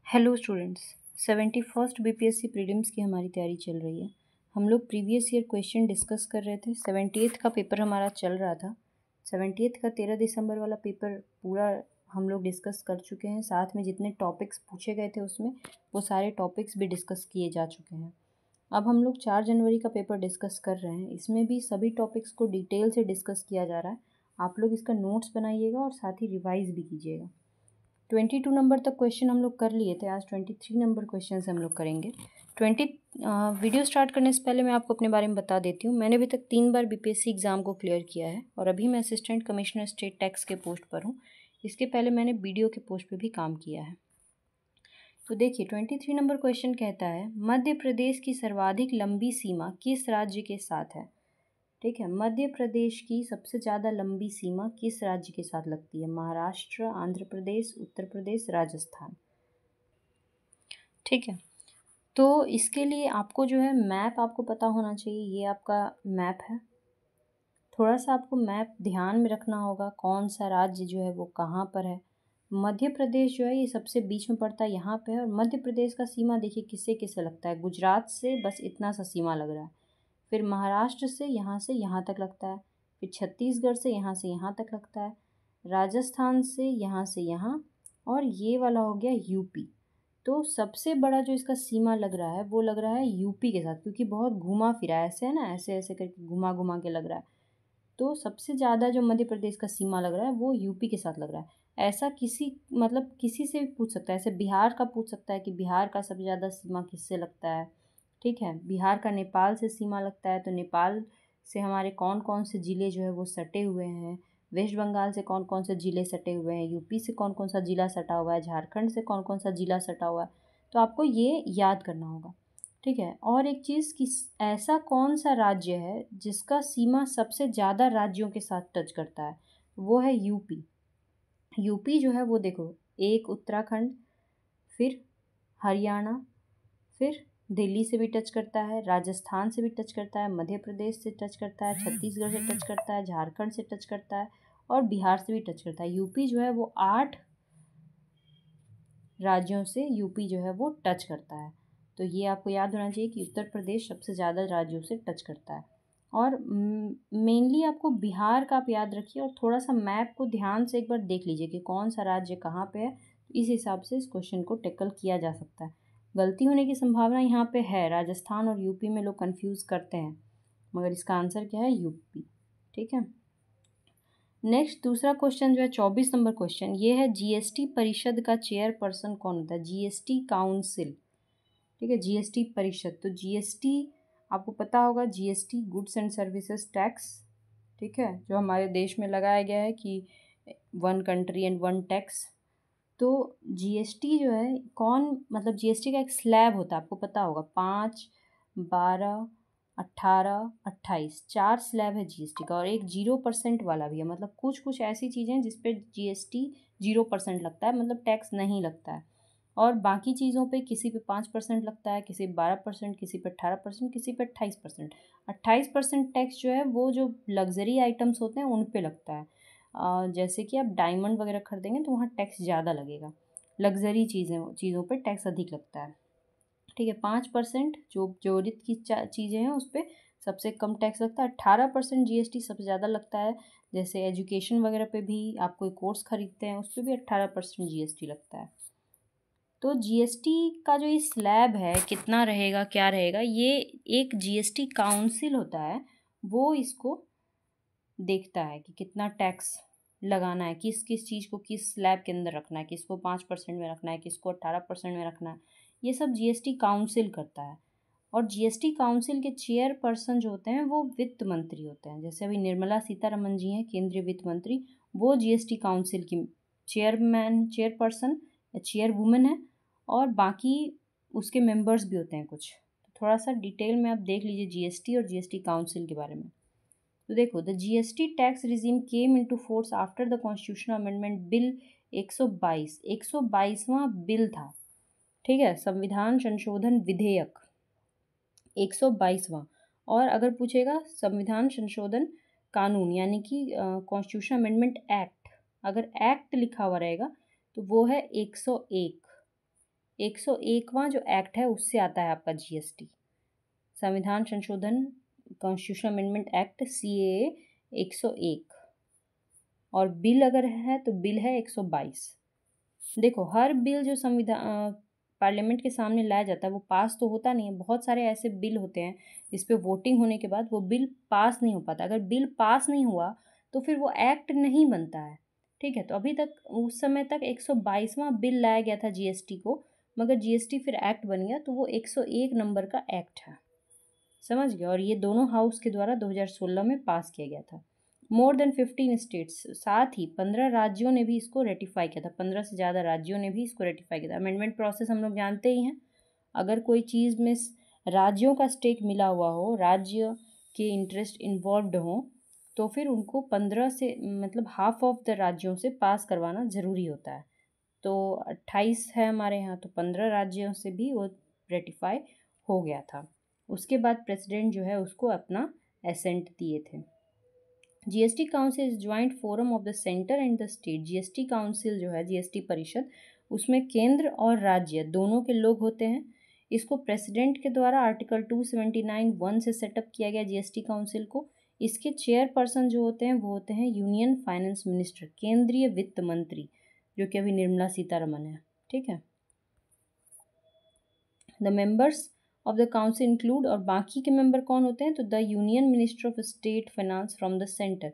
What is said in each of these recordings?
Hello students, 71st BPSC prelims की हमारी तैयारी चल रही है। हम लोग प्रीवियस ईयर क्वेश्चन डिस्कस कर रहे थे। 78th का पेपर हमारा चल रहा था। 78th का 13 दिसंबर वाला पेपर पूरा हम लोग डिस्कस कर चुके हैं। साथ में जितने टॉपिक्स पूछे गए थे उसमें वो सारे टॉपिक्स भी डिस्कस किए जा चुके हैं। अब हम लोग 4 जनवरी का पेपर डिस्कस कर रहे हैं। इसमें भी सभी टॉपिक्स को डिटेल से डिस्कस किया जा रहा है। आप लोग इसका नोट्स बनाइएगा और साथ ही रिवाइज भी कीजिएगा। 22 नंबर तक क्वेश्चन हम लोग कर लिए थे। आज 23 नंबर क्वेश्चन से हम लोग करेंगे। वीडियो स्टार्ट करने से पहले मैं आपको अपने बारे में बता देती हूँ। मैंने अभी तक 3 बार बीपीएससी एग्ज़ाम को क्लियर किया है और अभी मैं असिस्टेंट कमिश्नर स्टेट टैक्स के पोस्ट पर हूँ। इसके पहले मैंने बीडीओ के पोस्ट पर भी काम किया है। तो देखिए 23 नंबर क्वेश्चन कहता है, मध्य प्रदेश की सर्वाधिक लंबी सीमा किस राज्य के साथ है। ठीक है, मध्य प्रदेश की सबसे ज़्यादा लंबी सीमा किस राज्य के साथ लगती है। महाराष्ट्र, आंध्र प्रदेश, उत्तर प्रदेश, राजस्थान। ठीक है, तो इसके लिए आपको जो है मैप आपको पता होना चाहिए। ये आपका मैप है। थोड़ा सा आपको मैप ध्यान में रखना होगा, कौन सा राज्य जो है वो कहाँ पर है। मध्य प्रदेश जो है ये सबसे बीच में पड़ता है, यहाँ पे है। और मध्य प्रदेश का सीमा देखिए किससे किससे लगता है। गुजरात से बस इतना सा सीमा लग रहा है। फिर महाराष्ट्र से यहाँ तक लगता है। फिर छत्तीसगढ़ से यहाँ तक लगता है। राजस्थान से यहाँ और ये वाला हो गया यूपी। तो सबसे बड़ा जो इसका सीमा लग रहा है वो लग रहा है यूपी के साथ, क्योंकि बहुत घुमा फिरा ऐसे है ना, ऐसे ऐसे करके घुमा घुमा के लग रहा है। तो सबसे ज़्यादा जो मध्य प्रदेश का सीमा लग रहा है वो यूपी के साथ लग रहा है। ऐसा किसी से भी पूछ सकता है। ऐसे बिहार का पूछ सकता है कि बिहार का सबसे ज़्यादा सीमा किससे लगता है। ठीक है, बिहार का नेपाल से सीमा लगता है, तो नेपाल से हमारे कौन कौन से ज़िले जो है वो सटे हुए हैं। वेस्ट बंगाल से कौन कौन से ज़िले सटे हुए हैं। यूपी से कौन कौन सा ज़िला सटा हुआ है। झारखंड से कौन कौन सा ज़िला सटा हुआ है। तो आपको ये याद करना होगा। ठीक है, और एक चीज़ कि ऐसा कौन सा राज्य है जिसका सीमा सबसे ज़्यादा राज्यों के साथ टच करता है, वो है यूपी। यूपी जो है वो देखो, एक उत्तराखंड, फिर हरियाणा, फिर दिल्ली से भी टच करता है, राजस्थान से भी टच करता है, मध्य प्रदेश से टच करता है, छत्तीसगढ़ से टच करता है, झारखंड से टच करता है और बिहार से भी टच करता है। यूपी जो है वो 8 राज्यों से यूपी जो है वो टच करता है। तो ये आपको याद होना चाहिए कि उत्तर प्रदेश सबसे ज़्यादा राज्यों से टच करता है। और मेनली आपको बिहार का आप याद रखिए और थोड़ा सा मैप को ध्यान से एक बार देख लीजिए कि कौन सा राज्य कहाँ पे है। तो इस हिसाब से इस क्वेश्चन को टैकल किया जा सकता है। गलती होने की संभावना यहाँ पे है। राजस्थान और यूपी में लोग कंफ्यूज करते हैं, मगर इसका आंसर क्या है, यूपी। ठीक है, नेक्स्ट दूसरा क्वेश्चन जो है 24 नंबर क्वेश्चन, ये है जीएसटी परिषद का चेयरपर्सन कौन होता है। GST council. ठीक है, जीएसटी परिषद। तो जीएसटी आपको पता होगा, GST goods and services tax. ठीक है, जो हमारे देश में लगाया गया है कि 1 कंट्री एंड 1 टैक्स। तो जीएसटी जो है जीएसटी का एक स्लैब होता है, आपको पता होगा 5, 12, 18, 28 4 स्लैब है जीएसटी का। और एक 0% वाला भी है। मतलब कुछ कुछ ऐसी चीज़ें हैं जिस पे जीएसटी 0% लगता है, मतलब टैक्स नहीं लगता है। और बाकी चीज़ों पे किसी पे 5% लगता है, किसी पे 12%, किसी पे 18%, किसी पे 28%। 28% टैक्स जो है वो जो लग्जरी आइटम्स होते हैं उन पे लगता है। जैसे कि आप डायमंड वगैरह खरीदेंगे तो वहाँ टैक्स ज़्यादा लगेगा। लग्जरी चीज़ों पे टैक्स अधिक लगता है। ठीक है, 5% जो जरूरत की चीज़ें हैं उस पर सबसे कम टैक्स लगता है। 18% जीएसटी सबसे ज़्यादा लगता है। जैसे एजुकेशन वगैरह पे भी आप कोई कोर्स खरीदते हैं उस पर भी 18% जीएसटी लगता है। तो जीएसटी का जो ये स्लैब है कितना रहेगा, क्या रहेगा, ये एक जीएसटी काउंसिल होता है, वो इसको देखता है कि कितना टैक्स लगाना है, किस किस चीज़ को किस स्लैब के अंदर रखना है, किसको 5% में रखना है, किसको 18% में रखना है। ये सब जीएसटी काउंसिल करता है। और जीएसटी काउंसिल के चेयरपर्सन जो होते हैं वो वित्त मंत्री होते हैं। जैसे अभी निर्मला सीतारमन जी हैं, केंद्रीय वित्त मंत्री, वो जीएसटी काउंसिल की चेयरपर्सन या चेयरवुमन है। और बाकी उसके मेंबर्स भी होते हैं कुछ। तो थोड़ा सा डिटेल में आप देख लीजिए जीएसटी और जीएसटी काउंसिल के बारे में। तो देखो, the GST tax regime came into force after the constitutional amendment bill 122। 122वां बिल था। ठीक है, संविधान संशोधन विधेयक 122वां। और अगर पूछेगा संविधान संशोधन कानून यानी कि कॉन्स्टिट्यूशन अमेंडमेंट एक्ट, अगर एक्ट लिखा हुआ रहेगा तो वो है 101। 101वां जो एक्ट है उससे आता है आपका जीएसटी, संविधान संशोधन कॉन्स्टिट्यूशन अमेंडमेंट एक्ट CAA 101। और बिल अगर है तो बिल है 122। देखो हर बिल जो संविधान पार्लियामेंट के सामने लाया जाता है वो पास तो होता नहीं है। बहुत सारे ऐसे बिल होते हैं जिस पे वोटिंग होने के बाद वो बिल पास नहीं हो पाता। अगर बिल पास नहीं हुआ तो फिर वो एक्ट नहीं बनता है। ठीक है, तो अभी तक उस समय तक 122वां बिल लाया गया था जीएसटी को, मगर जीएसटी फिर एक्ट बन गया, तो वो 101 नंबर का एक्ट है। समझ गए। और ये दोनों हाउस के द्वारा 2016 में पास किया गया था। मोर देन 15 स्टेट्स, साथ ही 15 राज्यों ने भी इसको रेटिफाई किया था। 15 से ज़्यादा राज्यों ने भी इसको रेटिफाई किया था। अमेंडमेंट प्रोसेस हम लोग जानते ही हैं। अगर कोई चीज़ में राज्यों का स्टेक मिला हुआ हो, राज्य के इंटरेस्ट इन्वॉल्व्ड हो, तो फिर उनको 15 से मतलब हाफ ऑफ द राज्यों से पास करवाना ज़रूरी होता है। तो 28 है हमारे यहाँ, तो 15 राज्यों से भी वो रेटिफाई हो गया था। उसके बाद प्रेसिडेंट जो है उसको अपना एसेंट दिए थे। GST council is joint forum of the centre and the state. GST council जो है, जीएसटी परिषद, उसमें केंद्र और राज्य दोनों के लोग होते हैं। इसको प्रेसिडेंट के द्वारा आर्टिकल 279(1) से सेटअप किया गया जीएसटी काउंसिल को। इसके चेयरपर्सन जो होते हैं वो होते हैं यूनियन फाइनेंस मिनिस्टर, केंद्रीय वित्त मंत्री, जो कि अभी निर्मला सीतारमन है। ठीक है। The members of the council include, और बाकी के मेंबर कौन होते हैं, तो the union minister of state finance from the centre.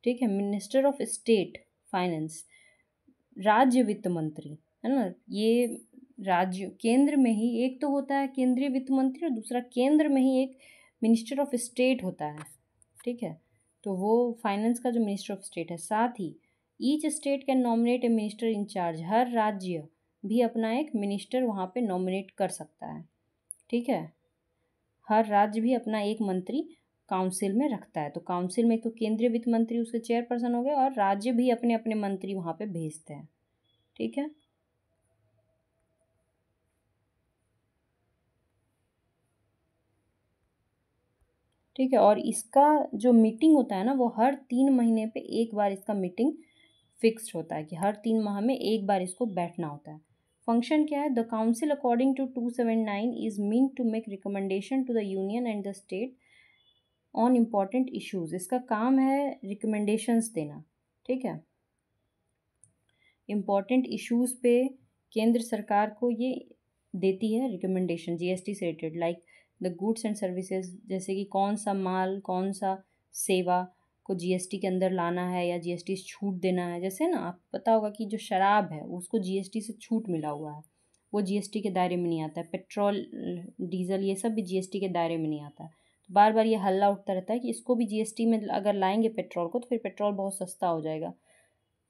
ठीक है, मिनिस्टर ऑफ स्टेट फाइनेंस, राज्य वित्त मंत्री, है ना। ये राज्य केंद्र में ही एक तो होता है केंद्रीय वित्त मंत्री, और दूसरा केंद्र में ही एक मिनिस्टर ऑफ स्टेट होता है। ठीक है, तो वो फाइनेंस का जो मिनिस्टर ऑफ स्टेट है। साथ ही each state can nominate a minister in charge, हर राज्य भी अपना एक मिनिस्टर वहाँ पे नॉमिनेट कर सकता है। ठीक है, हर राज्य भी अपना एक मंत्री काउंसिल में रखता है। तो काउंसिल में एक तो केंद्रीय वित्त मंत्री उसके चेयरपर्सन हो गए, और राज्य भी अपने अपने मंत्री वहाँ पे भेजते हैं। ठीक है, ठीक है। और इसका जो मीटिंग होता है ना, वो हर 3 महीने पे एक बार इसका मीटिंग फिक्स्ड होता है, कि हर 3 माह में एक बार इसको बैठना होता है। फंक्शन क्या है, the council according to 279 is mean to make recommendation to the union and the state on important issues. इसका काम है रिकमेंडेशंस देना। ठीक है, इम्पॉर्टेंट इश्यूज पे केंद्र सरकार को ये देती है रिकमेंडेशन जीएसटी से related, like the goods and services, जैसे कि कौन सा माल, कौन सा सेवा को जीएसटी के अंदर लाना है या जीएसटी से छूट देना है। जैसे ना, आप पता होगा कि जो शराब है उसको जीएसटी से छूट मिला हुआ है, वो जीएसटी के दायरे में नहीं आता है। पेट्रोल, डीजल, ये सब भी जीएसटी के दायरे में नहीं आता है। तो बार बार ये हल्ला उठता रहता है कि इसको भी जीएसटी में अगर लाएंगे पेट्रोल को, तो फिर पेट्रोल बहुत सस्ता हो जाएगा।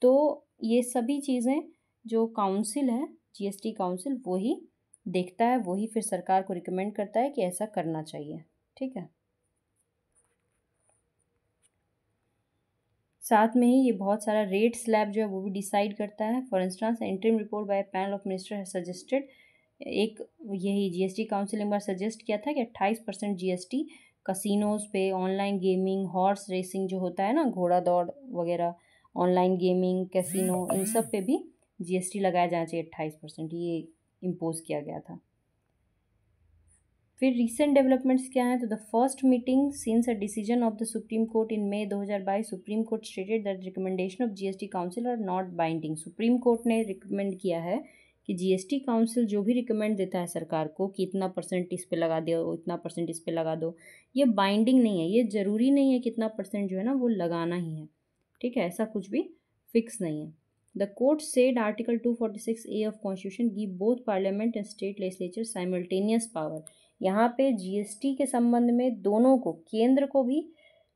तो ये सभी चीज़ें जो काउंसिल है, जीएसटी काउंसिल, वही देखता है, वही फिर सरकार को रिकमेंड करता है कि ऐसा करना चाहिए। ठीक है, साथ में ही ये बहुत सारा रेट स्लैब जो है वो भी डिसाइड करता है। For instance, interim report by panel of minister है सजेस्टेड, एक यही जीएसटी काउंसिल एक बार सजेस्ट किया था कि 28% जीएसटी कसिनोज पे, ऑनलाइन गेमिंग, हॉर्स रेसिंग जो होता है ना, घोड़ा दौड़ वगैरह, ऑनलाइन गेमिंग, कैसीनो, इन सब पे भी जीएसटी लगाया जाना चाहिए 28%, ये इम्पोज किया गया था। फिर रिसेंट डेवलपमेंट्स क्या हैं, तो the first meeting since a decision of the supreme court in May 2022, supreme court stated that recommendation of GST council are not binding. Supreme court ने रिकमेंड किया है कि जीएसटी काउंसिल जो भी रिकमेंड देता है सरकार को कि इतना परसेंट इस पे लगा दो, इतना परसेंट इस पे लगा दो, ये बाइंडिंग नहीं है। ये ज़रूरी नहीं है कि इतना परसेंट जो है ना वो लगाना ही है। ठीक है, ऐसा कुछ भी फिक्स नहीं है। The court said article 246A of constitution give both parliament and state legislature simultaneous power. यहाँ पे जीएसटी के संबंध में दोनों को, केंद्र को भी,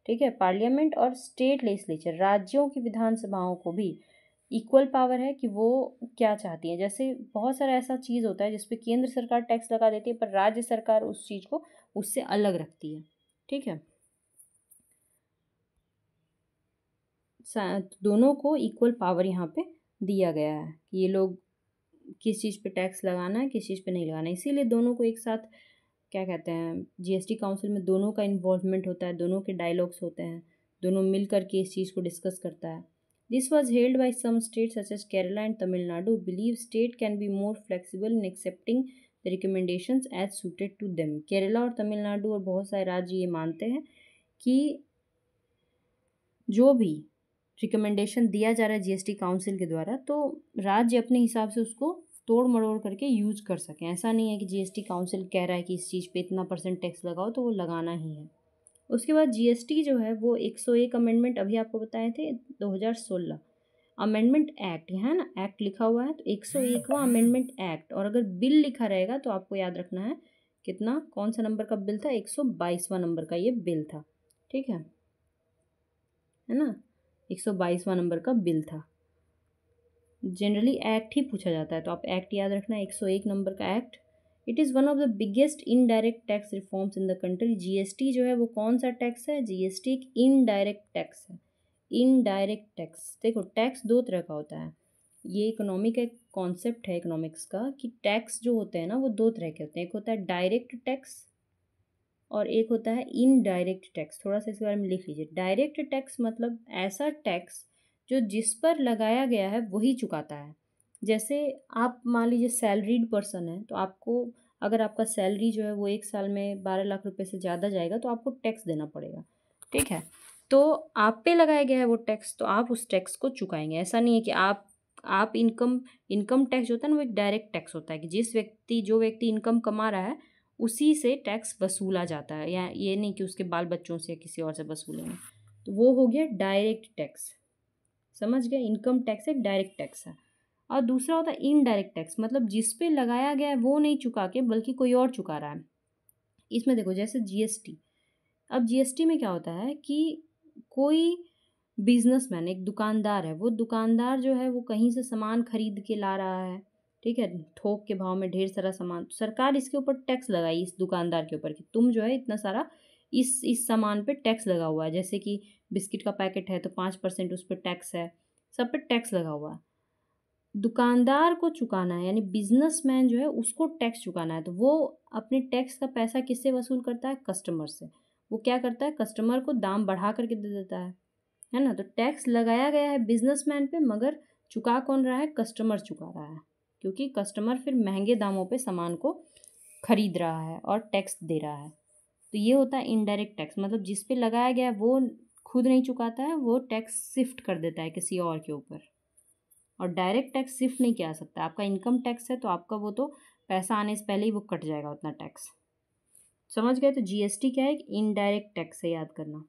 ठीक है, पार्लियामेंट और स्टेट लेजिस्लेचर, राज्यों की विधानसभाओं को भी इक्वल पावर है कि वो क्या चाहती हैं। जैसे बहुत सारा ऐसा चीज़ होता है जिसपे केंद्र सरकार टैक्स लगा देती है, पर राज्य सरकार उस चीज़ को उससे अलग रखती है। ठीक है, दोनों को इक्वल पावर यहाँ पे दिया गया है कि ये लोग किस चीज़ पे टैक्स लगाना है, किस चीज़ पे नहीं लगाना है। इसीलिए दोनों को एक साथ, क्या कहते हैं, जीएसटी काउंसिल में दोनों का इन्वॉल्वमेंट होता है, दोनों के डायलॉग्स होते हैं, दोनों मिल कर के इस चीज़ को डिस्कस करता है। This was held by some states such as Kerala and Tamil Nadu believe state can be more flexible in accepting the recommendations as suited to them. Kerala और तमिलनाडु और बहुत सारे राज्य ये मानते हैं कि जो भी रिकमेंडेशन दिया जा रहा है जीएसटी काउंसिल के द्वारा तो राज्य अपने हिसाब से उसको तोड़ मरोड़ करके यूज कर सकें। ऐसा नहीं है कि जीएसटी काउंसिल कह रहा है कि इस चीज़ पे इतना % टैक्स लगाओ तो वो लगाना ही है। उसके बाद जीएसटी जो है वो 101 अमेंडमेंट अभी आपको बताए थे 2016 अमेंडमेंट एक्ट है ना, एक्ट लिखा हुआ है तो 101वां अमेंडमेंट एक्ट। और अगर बिल लिखा रहेगा तो आपको याद रखना है कितना, कौन सा नंबर का बिल था, 122वां नंबर का ये बिल था। ठीक है ना, 122वां नंबर का बिल था। जनरली एक्ट ही पूछा जाता है तो आप एक्ट याद रखना, 101 नंबर का act. It is one of the biggest indirect tax reforms in the country. GST जो है वो कौन सा टैक्स है, जीएसटी एक इनडायरेक्ट टैक्स है। इनडायरेक्ट टैक्स, देखो टैक्स दो तरह का होता है, ये इकोनॉमिक एक कॉन्सेप्ट है इकोनॉमिक्स का कि टैक्स जो होते हैं ना वो दो तरह के होते हैं, एक होता है डायरेक्ट टैक्स और एक होता है इनडायरेक्ट टैक्स। थोड़ा सा इसके बारे में लिख लीजिए। डायरेक्ट टैक्स मतलब ऐसा टैक्स जो जिस पर लगाया गया है वही चुकाता है। जैसे आप मान लीजिए सैलरीड पर्सन है तो आपको, अगर आपका सैलरी जो है वो एक साल में 12 लाख रुपए से ज़्यादा जाएगा तो आपको टैक्स देना पड़ेगा। ठीक है, तो आप पे लगाया गया है वो टैक्स तो आप उस टैक्स को चुकाएंगे। ऐसा नहीं है कि आप इनकम टैक्स जो होता है ना वो एक डायरेक्ट टैक्स होता है कि जो व्यक्ति इनकम कमा रहा है उसी से टैक्स वसूला जाता है, या ये नहीं कि उसके बाल बच्चों से या किसी और से वसूलेंगे। तो वो हो गया डायरेक्ट टैक्स, समझ गए। इनकम टैक्स एक डायरेक्ट टैक्स है। और दूसरा होता है इनडायरेक्ट टैक्स, मतलब जिस पे लगाया गया है वो नहीं चुका के बल्कि कोई और चुका रहा है। इसमें देखो जैसे जीएसटी, अब जीएसटी में क्या होता है कि कोई बिजनेसमैन, एक दुकानदार है, वो दुकानदार जो है वो कहीं से सामान खरीद के ला रहा है, ठीक है, थोक के भाव में ढेर सारा सामान, तो सरकार इसके ऊपर टैक्स लगाई इस दुकानदार के ऊपर कि तुम जो है इतना सारा इस सामान पे टैक्स लगा हुआ है। जैसे कि बिस्किट का पैकेट है तो 5% उस पर टैक्स है, सब पे टैक्स लगा हुआ है। दुकानदार को चुकाना है, यानी बिजनेसमैन जो है उसको टैक्स चुकाना है, तो वो अपने टैक्स का पैसा किससे वसूल करता है, कस्टमर से। वो क्या करता है, कस्टमर को दाम बढ़ा करके दे देता है ना। तो टैक्स लगाया गया है बिजनेसमैन पे, मगर चुका कौन रहा है, कस्टमर चुका रहा है, क्योंकि कस्टमर फिर महंगे दामों पे सामान को खरीद रहा है और टैक्स दे रहा है। तो ये होता है इनडायरेक्ट टैक्स, मतलब जिस पे लगाया गया है वो खुद नहीं चुकाता है, वो टैक्स शिफ्ट कर देता है किसी और के ऊपर। और डायरेक्ट टैक्स शिफ्ट नहीं किया सकता, आपका इनकम टैक्स है तो आपका वो तो पैसा आने से पहले ही वो कट जाएगा उतना टैक्स, समझ गए। तो जीएसटी क्या है, एक इनडायरेक्ट टैक्स है, याद करना।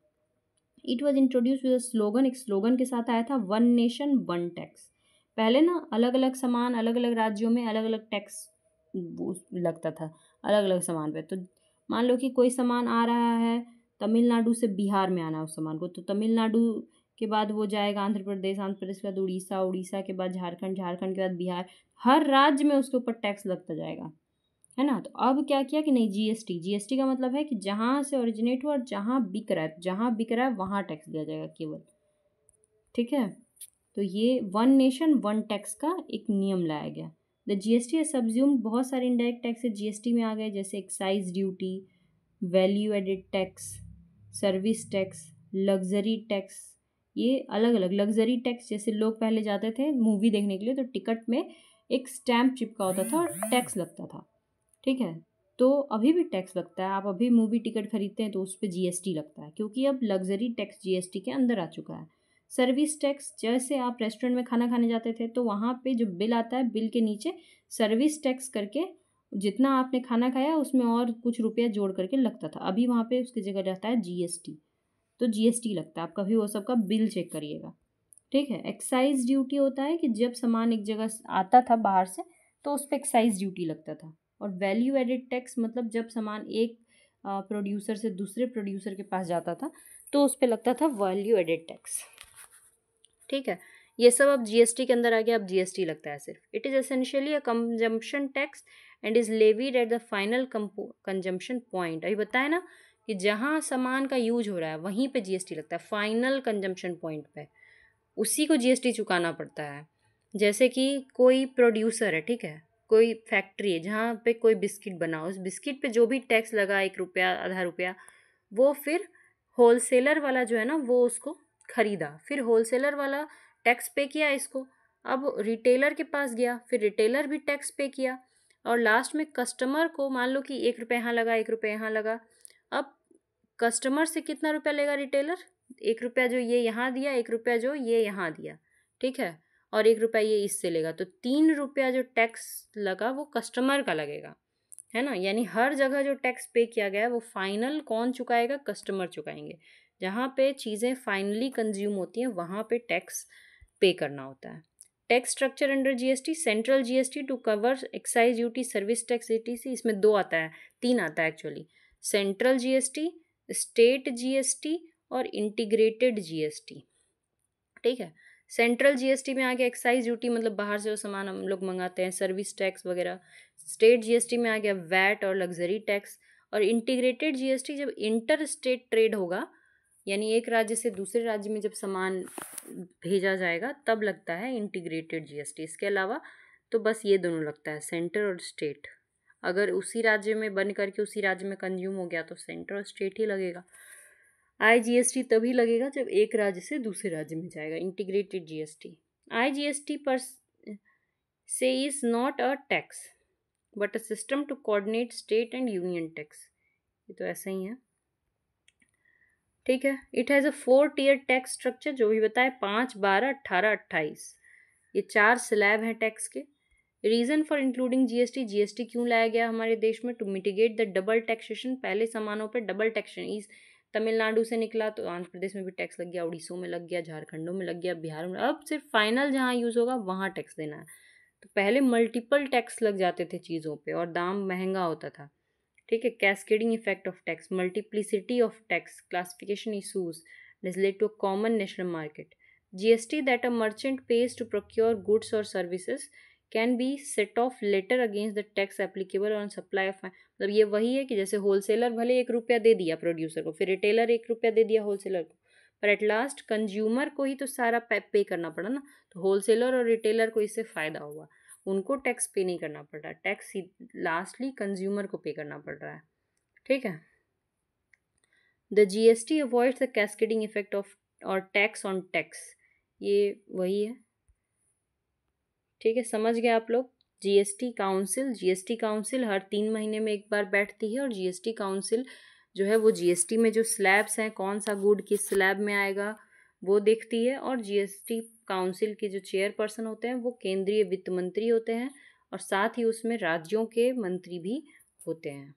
It was introduce with slogan, एक स्लोगन के साथ आया था, वन नेशन वन टैक्स। पहले ना अलग अलग सामान अलग अलग राज्यों में अलग अलग टैक्स लगता था अलग अलग सामान पे। तो मान लो कि कोई सामान आ रहा है तमिलनाडु से बिहार में आना है उस सामान को, तो तमिलनाडु के बाद वो जाएगा आंध्र प्रदेश, आंध्र प्रदेश के बाद उड़ीसा, उड़ीसा के बाद झारखंड, झारखंड के बाद बिहार, हर राज्य में उसके ऊपर टैक्स लगता जाएगा, है ना। तो अब क्या किया कि नहीं, जीएसटी का मतलब है कि जहाँ से ओरिजिनेट हुआ और जहाँ बिक रहा है, जहाँ बिक रहा है वहाँ टैक्स दिया जाएगा केवल। ठीक है, तो ये वन नेशन वन टैक्स का एक नियम लाया गया। द जीएसटी है सब्ज्यूम्ड, बहुत सारे इनडायरेक्ट टैक्स जीएसटी में आ गए, जैसे excise duty, value added tax, service tax, luxury tax. ये अलग अलग लग्जरी टैक्स, जैसे लोग पहले जाते थे मूवी देखने के लिए तो टिकट में एक स्टैम्प चिपका होता था और टैक्स लगता था। ठीक है, तो अभी भी टैक्स लगता है, आप अभी मूवी टिकट खरीदते हैं तो उस पर जीएसटी लगता है, क्योंकि अब लग्जरी टैक्स जीएसटी के अंदर आ चुका है। सर्विस टैक्स, जैसे आप रेस्टोरेंट में खाना खाने जाते थे तो वहाँ पे जो बिल आता है, बिल के नीचे सर्विस टैक्स करके जितना आपने खाना खाया उसमें और कुछ रुपया जोड़ करके लगता था, अभी वहाँ पे उसकी जगह रहता है जीएसटी। तो जीएसटी लगता है, आप कभी वो सब का बिल चेक करिएगा। ठीक है, एक्साइज ड्यूटी होता है कि जब सामान एक जगह आता था बाहर से तो उस पर एक्साइज ड्यूटी लगता था। और वैल्यू एडेड टैक्स मतलब जब सामान एक प्रोड्यूसर से दूसरे प्रोड्यूसर के पास जाता था तो उस पर लगता था वैल्यू एडेड टैक्स। ठीक है, ये सब अब जीएसटी के अंदर आ गया, अब जीएसटी लगता है सिर्फ। It is essentially a consumption tax and is levied at the final consumption point. अभी बताया ना कि जहाँ सामान का यूज हो रहा है वहीं पे जीएसटी लगता है, फाइनल कंजम्पशन पॉइंट पे उसी को जीएसटी चुकाना पड़ता है। जैसे कि कोई प्रोड्यूसर है, ठीक है, कोई फैक्ट्री है जहाँ पे कोई बिस्किट बना, उस बिस्किट पे जो भी टैक्स लगा, 1 रुपया, आधा रुपया, वो फिर होलसेलर वाला जो है ना वो उसको खरीदा, फिर होलसेलर वाला टैक्स पे किया इसको, अब रिटेलर के पास गया, फिर रिटेलर भी टैक्स पे किया, और लास्ट में कस्टमर को मान लो कि 1 रुपये यहाँ लगा, 1 रुपये यहाँ लगा। अब कस्टमर से कितना रुपया लेगा रिटेलर? 1 रुपया जो ये यहाँ दिया, 1 रुपया जो ये यहाँ दिया, ठीक है, और 1 रुपया ये इससे लेगा, तो 3 रुपया जो टैक्स लगा वो कस्टमर का लगेगा, है ना। यानी हर जगह जो टैक्स पे किया गया है वो फाइनल कौन चुकाएगा? कस्टमर चुकाएंगे। जहाँ पे चीज़ें फाइनली कंज्यूम होती हैं वहाँ पे टैक्स पे करना होता है। Tax structure under GST, central GST to cover excise duty, service tax, ATC, इसमें 2 आता है, 3 आता है actually, central GST, state GST और इंटीग्रेटेड जीएसटी, ठीक है। सेंट्रल जीएसटी में आ गया एक्साइज ड्यूटी, मतलब बाहर से वो सामान हम लोग मंगाते हैं, सर्विस टैक्स वगैरह। स्टेट जीएसटी में आ गया वैट और लग्जरी टैक्स। और इंटीग्रेटेड जीएसटी जब इंटर स्टेट ट्रेड होगा, यानी एक राज्य से दूसरे राज्य में जब सामान भेजा जाएगा तब लगता है इंटीग्रेटेड जीएसटी। इसके अलावा तो बस ये दोनों लगता है, सेंटर और स्टेट। अगर उसी राज्य में बन करके उसी राज्य में कंज्यूम हो गया तो सेंटर और स्टेट ही लगेगा। आईजीएसटी तभी लगेगा जब एक राज्य से दूसरे राज्य में जाएगा, integrated GST. IGST per se is not a tax but a system to coordinate state and union tax. ये तो ऐसा ही है, ठीक है। It has a 4 tier tax structure, जो भी बताए 5, 12, 18, 28, ये 4 स्लैब हैं टैक्स के। Reason for including GST, GST क्यों लाया गया हमारे देश में? To mitigate the double taxation, पहले सामानों पे डबल टैक्सेशन। इस तमिलनाडु से निकला तो आंध्र प्रदेश में भी टैक्स लग गया, उड़ीसा में लग गया, झारखंडों में लग गया, बिहार में, अब सिर्फ फाइनल जहाँ यूज़ होगा वहाँ टैक्स देना है। तो पहले मल्टीपल टैक्स लग जाते थे चीज़ों पे और दाम महंगा होता था, ठीक है। Cascading effect of tax, multiplicity of tax, classification issues relate to common national market. GST that a merchant pays to procure goods और services can be set off later against the tax applicable on supply of, मतलब ये वही है कि जैसे wholesaler भले 1 रुपया दे दिया प्रोड्यूसर को, फिर रिटेलर 1 रुपया दे दिया होलसेलर को, पर एट लास्ट कंज्यूमर को ही तो सारा पे करना पड़ा ना। तो होलसेलर और रिटेलर को इससे फ़ायदा हुआ, उनको टैक्स पे नहीं करना पड़ रहा, टैक्स लास्टली कंज्यूमर को पे करना पड़ रहा है, ठीक है। The GST avoids the cascading effect of और टैक्स ऑन टैक्स, ये वही है, ठीक है। समझ गए आप लोग। जीएसटी काउंसिल हर 3 महीने में एक बार बैठती है, और जीएसटी काउंसिल जो है वो जीएसटी में जो स्लैब्स हैं, कौन सा गुड किस स्लैब में आएगा वो देखती है। और जीएसटी काउंसिल के जो चेयरपर्सन होते हैं वो केंद्रीय वित्त मंत्री होते हैं, और साथ ही उसमें राज्यों के मंत्री भी होते हैं।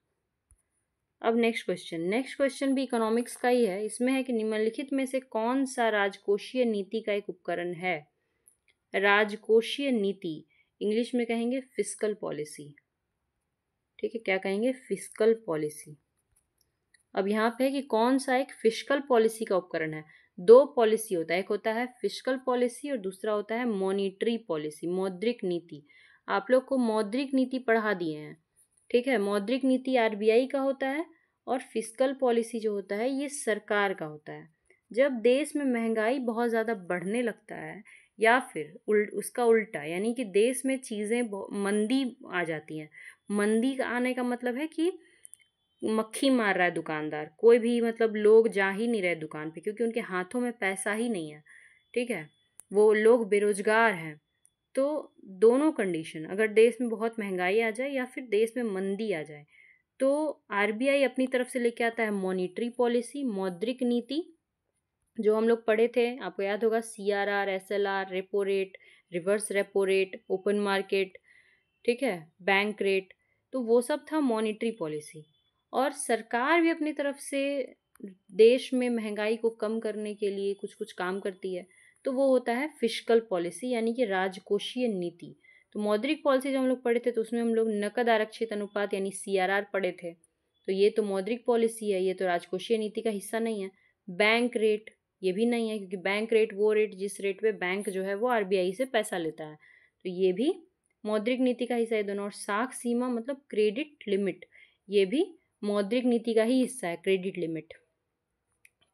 अब नेक्स्ट क्वेश्चन भी इकोनॉमिक्स का ही है। इसमें है कि निम्नलिखित में से कौन सा राजकोषीय नीति का एक उपकरण है? राजकोषीय नीति, इंग्लिश में कहेंगे फिस्कल पॉलिसी, ठीक है। क्या कहेंगे? Fiscal policy. अब यहाँ पे है कि कौन सा एक फिस्कल पॉलिसी का उपकरण है। 2 पॉलिसी होता है, एक होता है फिस्कल पॉलिसी और दूसरा होता है मॉनिटरी पॉलिसी, मौद्रिक नीति। आप लोग को मौद्रिक नीति पढ़ा दिए हैं, ठीक है। मौद्रिक नीति आरबीआई का होता है, और फिस्कल पॉलिसी जो होता है ये सरकार का होता है। जब देश में महंगाई बहुत ज़्यादा बढ़ने लगता है, या फिर उसका उल्टा, यानी कि देश में चीज़ें मंदी आ जाती हैं। मंदी का आने का मतलब है कि मक्खी मार रहा है दुकानदार, कोई भी मतलब लोग जा ही नहीं रहे दुकान पे, क्योंकि उनके हाथों में पैसा ही नहीं है, ठीक है। वो लोग बेरोजगार हैं। तो दोनों कंडीशन, अगर देश में बहुत महंगाई आ जाए या फिर देश में मंदी आ जाए, तो आरबीआई अपनी तरफ से लेके आता है मॉनिटरी पॉलिसी, मौद्रिक नीति, जो हम लोग पढ़े थे, आपको याद होगा, CRR, SLR, repo rate, reverse repo rate, open market, ठीक है, बैंक रेट, तो वो सब था मॉनिटरी पॉलिसी। और सरकार भी अपनी तरफ से देश में महंगाई को कम करने के लिए कुछ कुछ काम करती है, तो वो होता है फिस्कल पॉलिसी, यानी कि राजकोषीय नीति। तो मौद्रिक पॉलिसी जो हम लोग पढ़े थे तो उसमें हम लोग नकद आरक्षित अनुपात यानी सीआरआर पढ़े थे, तो ये तो मौद्रिक पॉलिसी है, ये तो राजकोषीय नीति का हिस्सा नहीं है। बैंक रेट ये भी नहीं है, क्योंकि बैंक रेट वो रेट जिस रेट पे बैंक जो है वो आरबीआई से पैसा लेता है, तो ये भी मौद्रिक नीति का हिस्सा है दोनों। और साख सीमा मतलब क्रेडिट लिमिट, ये भी मौद्रिक नीति का ही हिस्सा है, क्रेडिट लिमिट,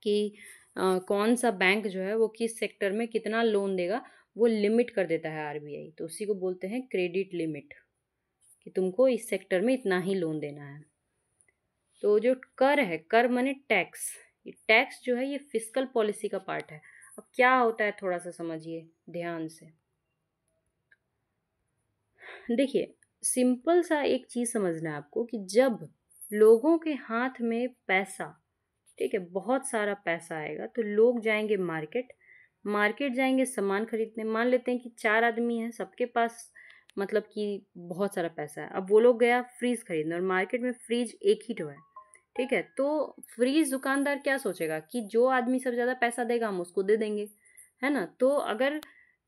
कि कौन सा बैंक जो है वो किस सेक्टर में कितना लोन देगा, वो लिमिट कर देता है आरबीआई, तो उसी को बोलते हैं क्रेडिट लिमिट, कि तुमको इस सेक्टर में इतना ही लोन देना है। तो जो कर है, कर माने टैक्स, ये टैक्स जो है ये फिस्कल पॉलिसी का पार्ट है। अब क्या होता है थोड़ा सा समझिए ध्यान से। देखिए, सिंपल सा एक चीज़ समझना है आपको कि जब लोगों के हाथ में पैसा, ठीक है, बहुत सारा पैसा आएगा तो लोग जाएंगे मार्केट, मार्केट जाएंगे सामान खरीदने। मान लेते हैं कि 4 आदमी हैं, सबके पास मतलब कि बहुत सारा पैसा है। अब वो लोग गया फ्रीज खरीदने और मार्केट में फ्रीज एक ही तो है, ठीक है। तो फ्रीज दुकानदार क्या सोचेगा कि जो आदमी सबसे ज़्यादा पैसा देगा हम उसको दे देंगे, है ना। तो अगर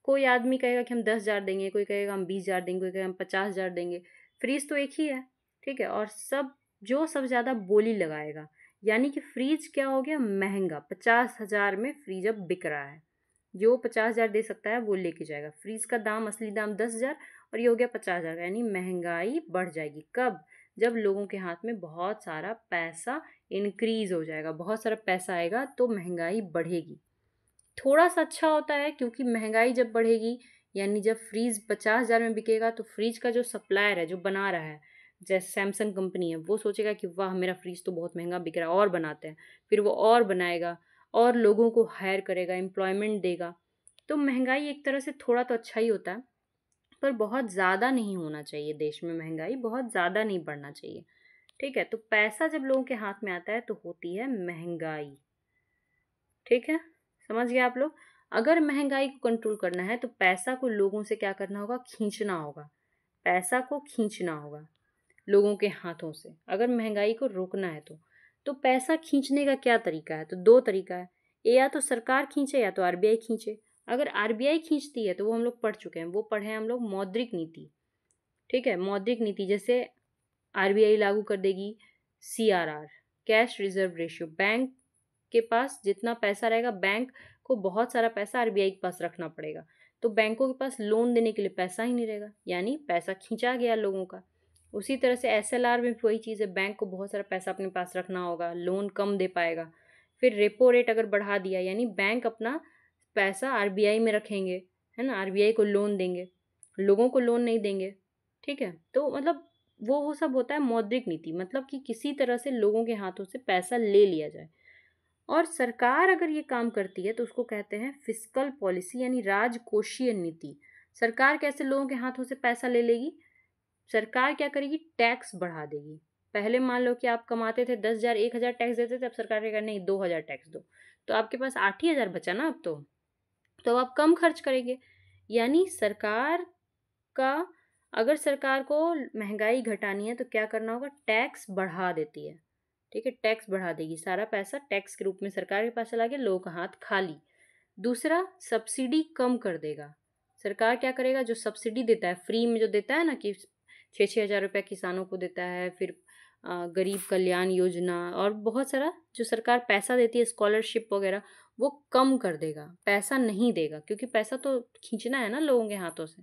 कोई आदमी कहेगा कि हम 10,000 देंगे, कोई कहेगा हम 20,000 देंगे, कोई कहेगा हम 50,000 देंगे, फ्रीज तो एक ही है, ठीक है। और सब जो सबसे ज़्यादा बोली लगाएगा, यानी कि फ्रीज क्या हो गया महंगा। 50,000 में फ्रीज अब बिक रहा है, जो 50,000 दे सकता है वो लेके जाएगा। फ्रीज का दाम, असली दाम 10,000 और ये हो गया 50,000 का, यानी महंगाई बढ़ जाएगी। कब? जब लोगों के हाथ में बहुत सारा पैसा इंक्रीज हो जाएगा, बहुत सारा पैसा आएगा तो महंगाई बढ़ेगी। थोड़ा सा अच्छा होता है क्योंकि महंगाई जब बढ़ेगी, यानी जब फ्रीज 50,000 में बिकेगा तो फ्रिज का जो सप्लायर है, जो बना रहा है, जैसे सैमसंग कंपनी है, वो सोचेगा कि वाह मेरा फ्रिज तो बहुत महंगा बिक रहा है और बनाते हैं। फिर वो और बनाएगा और लोगों को हायर करेगा, एम्प्लॉयमेंट देगा। तो महंगाई एक तरह से थोड़ा तो अच्छा ही होता है, पर बहुत ज़्यादा नहीं होना चाहिए। देश में महंगाई बहुत ज़्यादा नहीं बढ़ना चाहिए, ठीक है। तो पैसा जब लोगों के हाथ में आता है तो होती है महंगाई, ठीक है। समझ गए आप लोग। अगर महंगाई को कंट्रोल करना है तो पैसा को लोगों से क्या करना होगा, खींचना होगा। पैसा को खींचना होगा लोगों के हाथों से, अगर महंगाई को रोकना है तो पैसा खींचने का क्या तरीका है? तो दो तरीका है, या तो सरकार खींचे या तो आरबीआई खींचे। अगर आरबीआई खींचती है तो वो हम लोग पढ़ चुके हैं, वो पढ़े हैं हम लोग मौद्रिक नीति, ठीक है। मौद्रिक नीति जैसे आरबीआई लागू कर देगी CRR, cash reserve ratio. Bank के पास जितना पैसा रहेगा, बैंक को बहुत सारा पैसा आरबीआई के पास रखना पड़ेगा, तो बैंकों के पास लोन देने के लिए पैसा ही नहीं रहेगा, यानी पैसा खींचा गया लोगों का। उसी तरह से एसएलआर में भी वही चीज़ है, बैंक को बहुत सारा पैसा अपने पास रखना होगा, लोन कम दे पाएगा। फिर रेपो रेट अगर बढ़ा दिया, यानी बैंक अपना पैसा आरबीआई में रखेंगे, है ना, आरबीआई को लोन देंगे, लोगों को लोन नहीं देंगे, ठीक है। तो मतलब वो सब होता है मौद्रिक नीति, मतलब कि किसी तरह से लोगों के हाथों से पैसा ले लिया जाए। और सरकार अगर ये काम करती है तो उसको कहते हैं फिस्कल पॉलिसी, यानी राजकोषीय नीति। सरकार कैसे लोगों के हाथों से पैसा ले लेगी? सरकार क्या करेगी, टैक्स बढ़ा देगी। पहले मान लो कि आप कमाते थे 10,000, 1,000 टैक्स देते थे, अब सरकार कहेगा नहीं 2,000 टैक्स दो, तो आपके पास 8 ही हजार बचा ना अब तो आप कम खर्च करेंगे। यानी सरकार का, अगर सरकार को महंगाई घटानी है तो क्या करना होगा, टैक्स बढ़ा देती है, ठीक है। टैक्स बढ़ा देगी, सारा पैसा टैक्स के रूप में सरकार के पास चला गया, लोगों का हाथ खाली। दूसरा, सब्सिडी कम कर देगा। सरकार क्या करेगा, जो सब्सिडी देता है फ्री में, जो देता है ना कि 6,6 हजार रुपया किसानों को देता है, फिर गरीब कल्याण योजना और बहुत सारा जो सरकार पैसा देती है, स्कॉलरशिप वगैरह, वो कम कर देगा, पैसा नहीं देगा, क्योंकि पैसा तो खींचना है ना लोगों के हाथों से।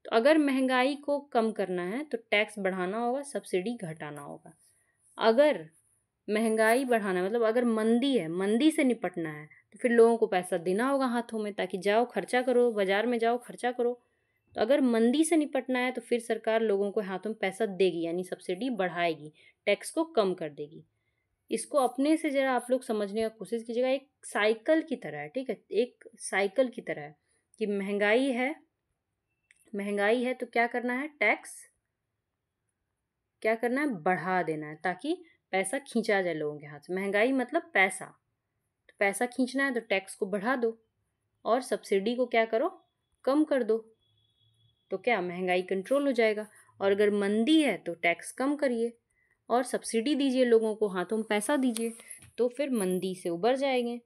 तो अगर महंगाई को कम करना है तो टैक्स बढ़ाना होगा, सब्सिडी घटाना होगा। अगर महंगाई बढ़ाना मतलब अगर मंदी है, मंदी से निपटना है, तो फिर लोगों को पैसा देना होगा हाथों में, ताकि जाओ खर्चा करो, बाजार में जाओ खर्चा करो। तो अगर मंदी से निपटना है तो फिर सरकार लोगों को हाथों में पैसा देगी, यानी सब्सिडी बढ़ाएगी, टैक्स को कम कर देगी। इसको अपने से जरा आप लोग समझने का कोशिश कीजिएगा, एक साइकिल की तरह है, ठीक है। एक साइकिल की तरह है कि महंगाई है, महंगाई है तो क्या करना है, टैक्स क्या करना है, बढ़ा देना है, ताकि पैसा खींचा जाए लोगों के हाथ से। महंगाई मतलब पैसा, तो पैसा खींचना है तो टैक्स को बढ़ा दो और सब्सिडी को क्या करो, कम कर दो, तो क्या महंगाई कंट्रोल हो जाएगा। और अगर मंदी है तो टैक्स कम करिए और सब्सिडी दीजिए, लोगों को हाथों में पैसा दीजिए, तो फिर मंदी से उबर जाएंगे।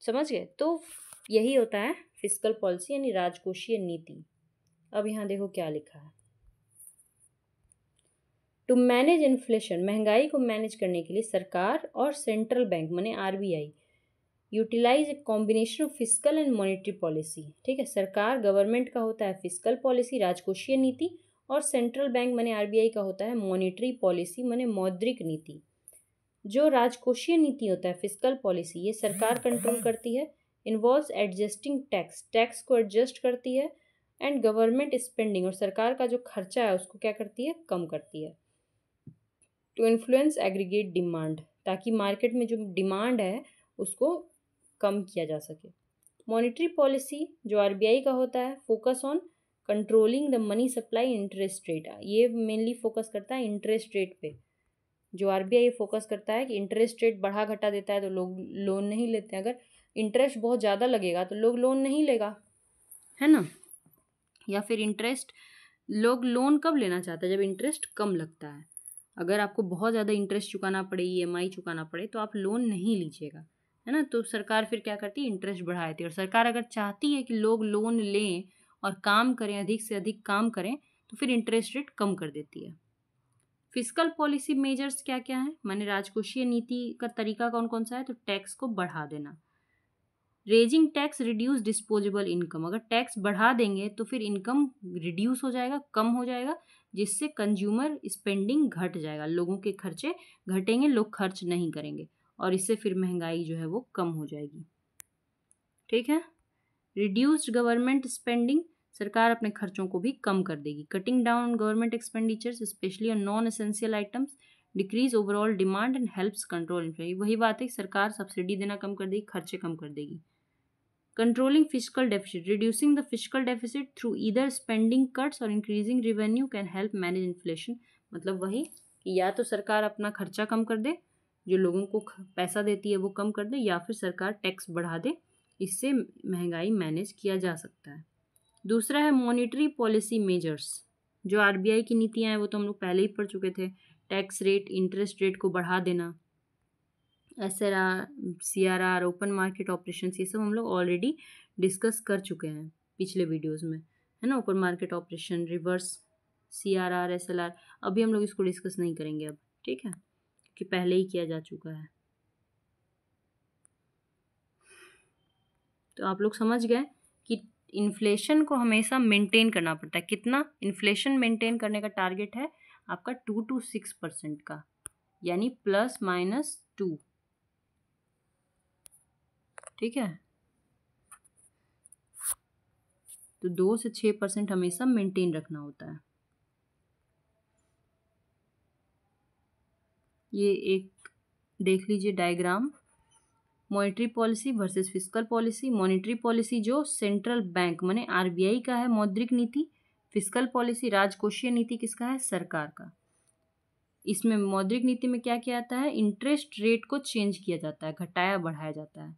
समझ गए। तो यही होता है फिस्कल पॉलिसी, यानी राजकोषीय नीति। अब यहाँ देखो क्या लिखा है, टू मैनेज इन्फ्लेशन, महंगाई को मैनेज करने के लिए सरकार और सेंट्रल बैंक माने RBI utilize a combination of fiscal and monetary policy, ठीक है। सरकार गवर्नमेंट का होता है फिस्कल पॉलिसी, राजकोषीय नीति, और सेंट्रल बैंक माने आरबीआई का होता है मॉनेटरी पॉलिसी माने मौद्रिक नीति। जो राजकोषीय नीति होता है फिस्कल पॉलिसी, ये सरकार कंट्रोल करती है, इन्वॉल्व्स एडजस्टिंग टैक्स, टैक्स को एडजस्ट करती है, एंड गवर्नमेंट स्पेंडिंग, और सरकार का जो खर्चा है उसको क्या करती है, कम करती है। टू इन्फ्लुएंस एग्रीगेट डिमांड, ताकि मार्केट में जो डिमांड है उसको कम किया जा सके। मॉनेटरी पॉलिसी जो आरबीआई का होता है, focus on controlling the money supply interest rate. ये मेनली फोकस करता है इंटरेस्ट रेट पे। जो आरबीआई फोकस करता है कि इंटरेस्ट रेट बढ़ा घटा देता है तो लोग लोन नहीं लेते हैं। अगर इंटरेस्ट बहुत ज़्यादा लगेगा तो लोग लोन नहीं लेगा, है ना। या फिर इंटरेस्ट, लोग लोन कब लेना चाहते हैं? जब इंटरेस्ट कम लगता है। अगर आपको बहुत ज़्यादा इंटरेस्ट चुकाना पड़े, ईएमआई चुकाना पड़े, तो आप लोन नहीं लीजिएगा, है ना। तो सरकार फिर क्या करती है? इंटरेस्ट बढ़ा देती है। और सरकार अगर चाहती है कि लोग लोन लें और काम करें, अधिक से अधिक काम करें, तो फिर इंटरेस्ट रेट कम कर देती है। फिस्कल पॉलिसी मेजर्स क्या क्या हैं? माने राजकोषीय नीति का तरीका कौन कौन सा है? तो टैक्स को बढ़ा देना। Raising tax reduce disposable income. अगर टैक्स बढ़ा देंगे तो फिर इनकम रिड्यूस हो जाएगा, कम हो जाएगा, जिससे कंज्यूमर स्पेंडिंग घट जाएगा, लोगों के खर्चे घटेंगे, लोग खर्च नहीं करेंगे और इससे फिर महंगाई जो है वो कम हो जाएगी। ठीक है। रिड्यूस्ड गवर्नमेंट स्पेंडिंग, सरकार अपने खर्चों को भी कम कर देगी। Cutting down government expenditures specially on non essential items decrease overall demand and helps control inflation. वही बात है, सरकार सब्सिडी देना कम कर देगी, खर्चे कम कर देगी। Controlling fiscal deficit, reducing the fiscal deficit through either spending cuts और increasing revenue can help manage inflation. मतलब वही कि या तो सरकार अपना खर्चा कम कर दे, जो लोगों को पैसा देती है वो कम कर दे, या फिर सरकार टैक्स बढ़ा दे, इससे महंगाई मैनेज किया जा सकता है। दूसरा है मॉनेटरी पॉलिसी मेजर्स। जो आरबीआई की नीतियां हैं वो तो हम लोग पहले ही पढ़ चुके थे। टैक्स रेट, इंटरेस्ट रेट को बढ़ा देना, SRR, CRR, open market operations, ये सब हम लोग ऑलरेडी डिस्कस कर चुके हैं पिछले वीडियोस में, है ना। Open market operation, reverse, CRR, SLR, अभी हम लोग इसको डिस्कस नहीं करेंगे अब, ठीक है, कि पहले ही किया जा चुका है। तो आप लोग समझ गए कि इन्फ्लेशन को हमेशा मेंटेन करना पड़ता है। कितना इन्फ्लेशन मेंटेन करने का टारगेट है आपका? 2 to 6% का, यानी ±2। ठीक है, तो 2 से 6% हमेशा मेंटेन रखना होता है। ये एक देख लीजिए diagram, monetary policy versus fiscal policy. Monetary policy जो सेंट्रल बैंक माने आरबीआई का है, मौद्रिक नीति। फिस्कल पॉलिसी राजकोषीय नीति किसका है? सरकार का। इसमें मौद्रिक नीति में क्या किया जाता है? इंटरेस्ट रेट को चेंज किया जाता है, घटाया बढ़ाया जाता है।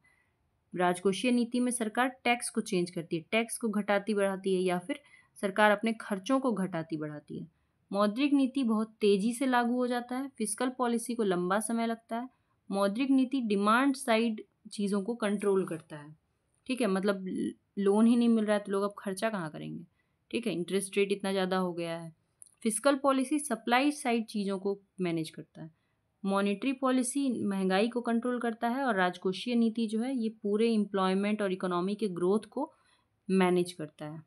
राजकोषीय नीति में सरकार टैक्स को चेंज करती है, टैक्स को घटाती बढ़ाती है, या फिर सरकार अपने खर्चों को घटाती बढ़ाती है। मौद्रिक नीति बहुत तेजी से लागू हो जाता है, फिस्कल पॉलिसी को लंबा समय लगता है। मौद्रिक नीति डिमांड साइड चीज़ों को कंट्रोल करता है, ठीक है, मतलब लोन ही नहीं मिल रहा है तो लोग अब खर्चा कहाँ करेंगे, ठीक है, इंटरेस्ट रेट इतना ज़्यादा हो गया है। फिस्कल पॉलिसी सप्लाई साइड चीज़ों को मैनेज करता है। मॉनेटरी पॉलिसी महंगाई को कंट्रोल करता है और राजकोषीय नीति जो है ये पूरे एम्प्लॉयमेंट और इकोनॉमी के ग्रोथ को मैनेज करता है,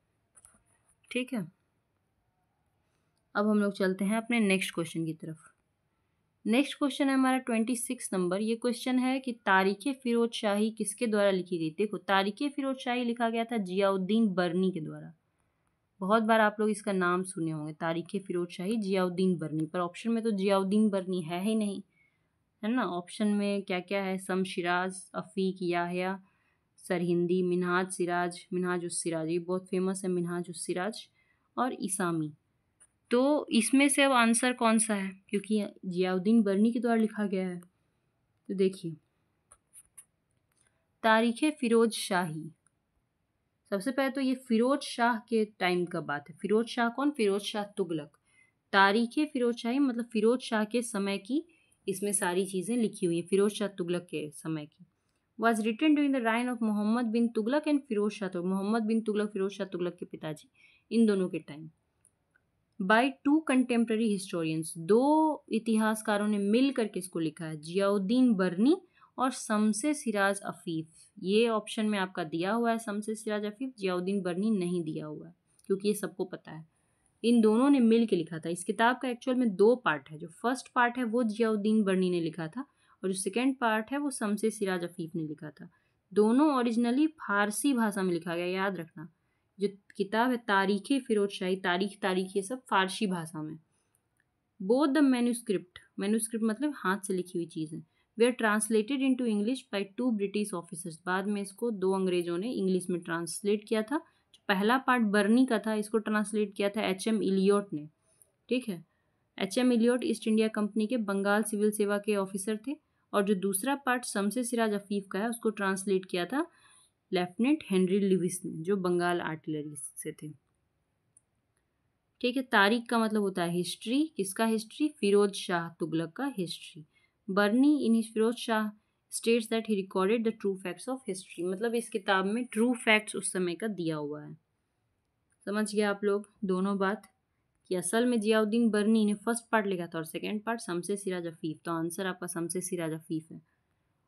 ठीक है। अब हम लोग चलते हैं अपने नेक्स्ट क्वेश्चन की तरफ। नेक्स्ट क्वेश्चन है हमारा 26 नंबर। ये क्वेश्चन है कि तारीख़ फिरोज शाही किसके द्वारा लिखी गई? देखो, तारीख़ फिरोज शाही लिखा गया था जियाउद्दीन बर्नी के द्वारा। बहुत बार आप लोग इसका नाम सुने होंगे, तारीख़ फिरोज शाही, जियाउद्दीन बर्नी। पर ऑप्शन में तो जियाउद्दीन बर्नी है ही नहीं, है ना। ऑप्शन में क्या क्या है? शमशिराज, अफ़ीक, याहया, सरहिंदी, मिन्हाज सिराज, मिन्हाज उस सिराज, ये बहुत फेमस है मिन्हाज उस सिराज, और इसामी। तो इसमें से अब आंसर कौन सा है? क्योंकि जियाउद्दीन बर्नी के द्वारा लिखा गया है। तो देखिए, तारीख़ फिरोज शाही, सबसे पहले तो ये फिरोज शाह के टाइम का बात है। फिरोज शाह कौन? फिरोज शाह तुगलक। तारीख़ फिरोज शाही मतलब फिरोज शाह के समय की इसमें सारी चीज़ें लिखी हुई हैं, फिरोज शाह तुगलक के समय की। Was written during the reign of Mohammed bin Tughlaq and Firoz Shah Tughlaq. Mohammed bin Tughlaq, Firoz Shah Tughlaq के पिताजी, इन दोनों के टाइम। बाय 2 कंटेम्प्रेरी हिस्टोरियंस, 2 इतिहासकारों ने मिल करके इसको लिखा है, जियाउद्दीन बर्नी और शमसे सिराज अफ़ीफ़। ये ऑप्शन में आपका दिया हुआ है शमसे सिराज अफ़ीफ़, जियाउद्दीन बर्नी नहीं दिया हुआ है, क्योंकि ये सबको पता है। इन दोनों ने मिल के लिखा था। इस किताब का एक्चुअल में 2 पार्ट है। जो फर्स्ट पार्ट है वो जियाउद्दीन बर्नी ने लिखा था, और जो सेकेंड पार्ट है वो शमसे सिराज अफ़ीफ़ ने लिखा था। दोनों ओरिजिनली फारसी भाषा में लिखा गया, याद रखना। जो किताब है तारीख़ फिरोज शाही, तारीख ये सब फारसी भाषा में। बोथ द मैन्यूस्क्रिप्ट, मैन्यूस्क्रिप्ट मतलब हाथ से लिखी हुई चीज़ें, they are translated into English by 2 British officers. बाद में इसको 2 अंग्रेजों ने इंग्लिश में ट्रांसलेट किया था। जो पहला पार्ट बर्नी का था, इसको ट्रांसलेट किया था एच.एम. इलियट ने। ठीक है, H M. Elliot East India Company के बंगाल सिविल सेवा के ऑफिसर थे। और जो दूसरा पार्ट शमसे सिराज अफीफ का है, उसको ट्रांसलेट किया था लेफ्टिनेंट हेनरी लिविस ने, जो बंगाल आर्टिलरी से थे। ठीक है, तारीख का मतलब होता है हिस्ट्री। किसका हिस्ट्री? फिरोज शाह तुगलक का history. Barani in his Firoz Shah states that he recorded the true facts of history. मतलब इस किताब में ट्रू फैक्ट्स उस समय का दिया हुआ है। समझ गया आप लोग दोनों बात, कि असल में जियाउद्दीन बर्नी ने फर्स्ट पार्ट लिखा था और सेकेंड पार्ट शमसे सिराज अफीफ। तो आंसर आपका शमसे सिराज अफीफ है।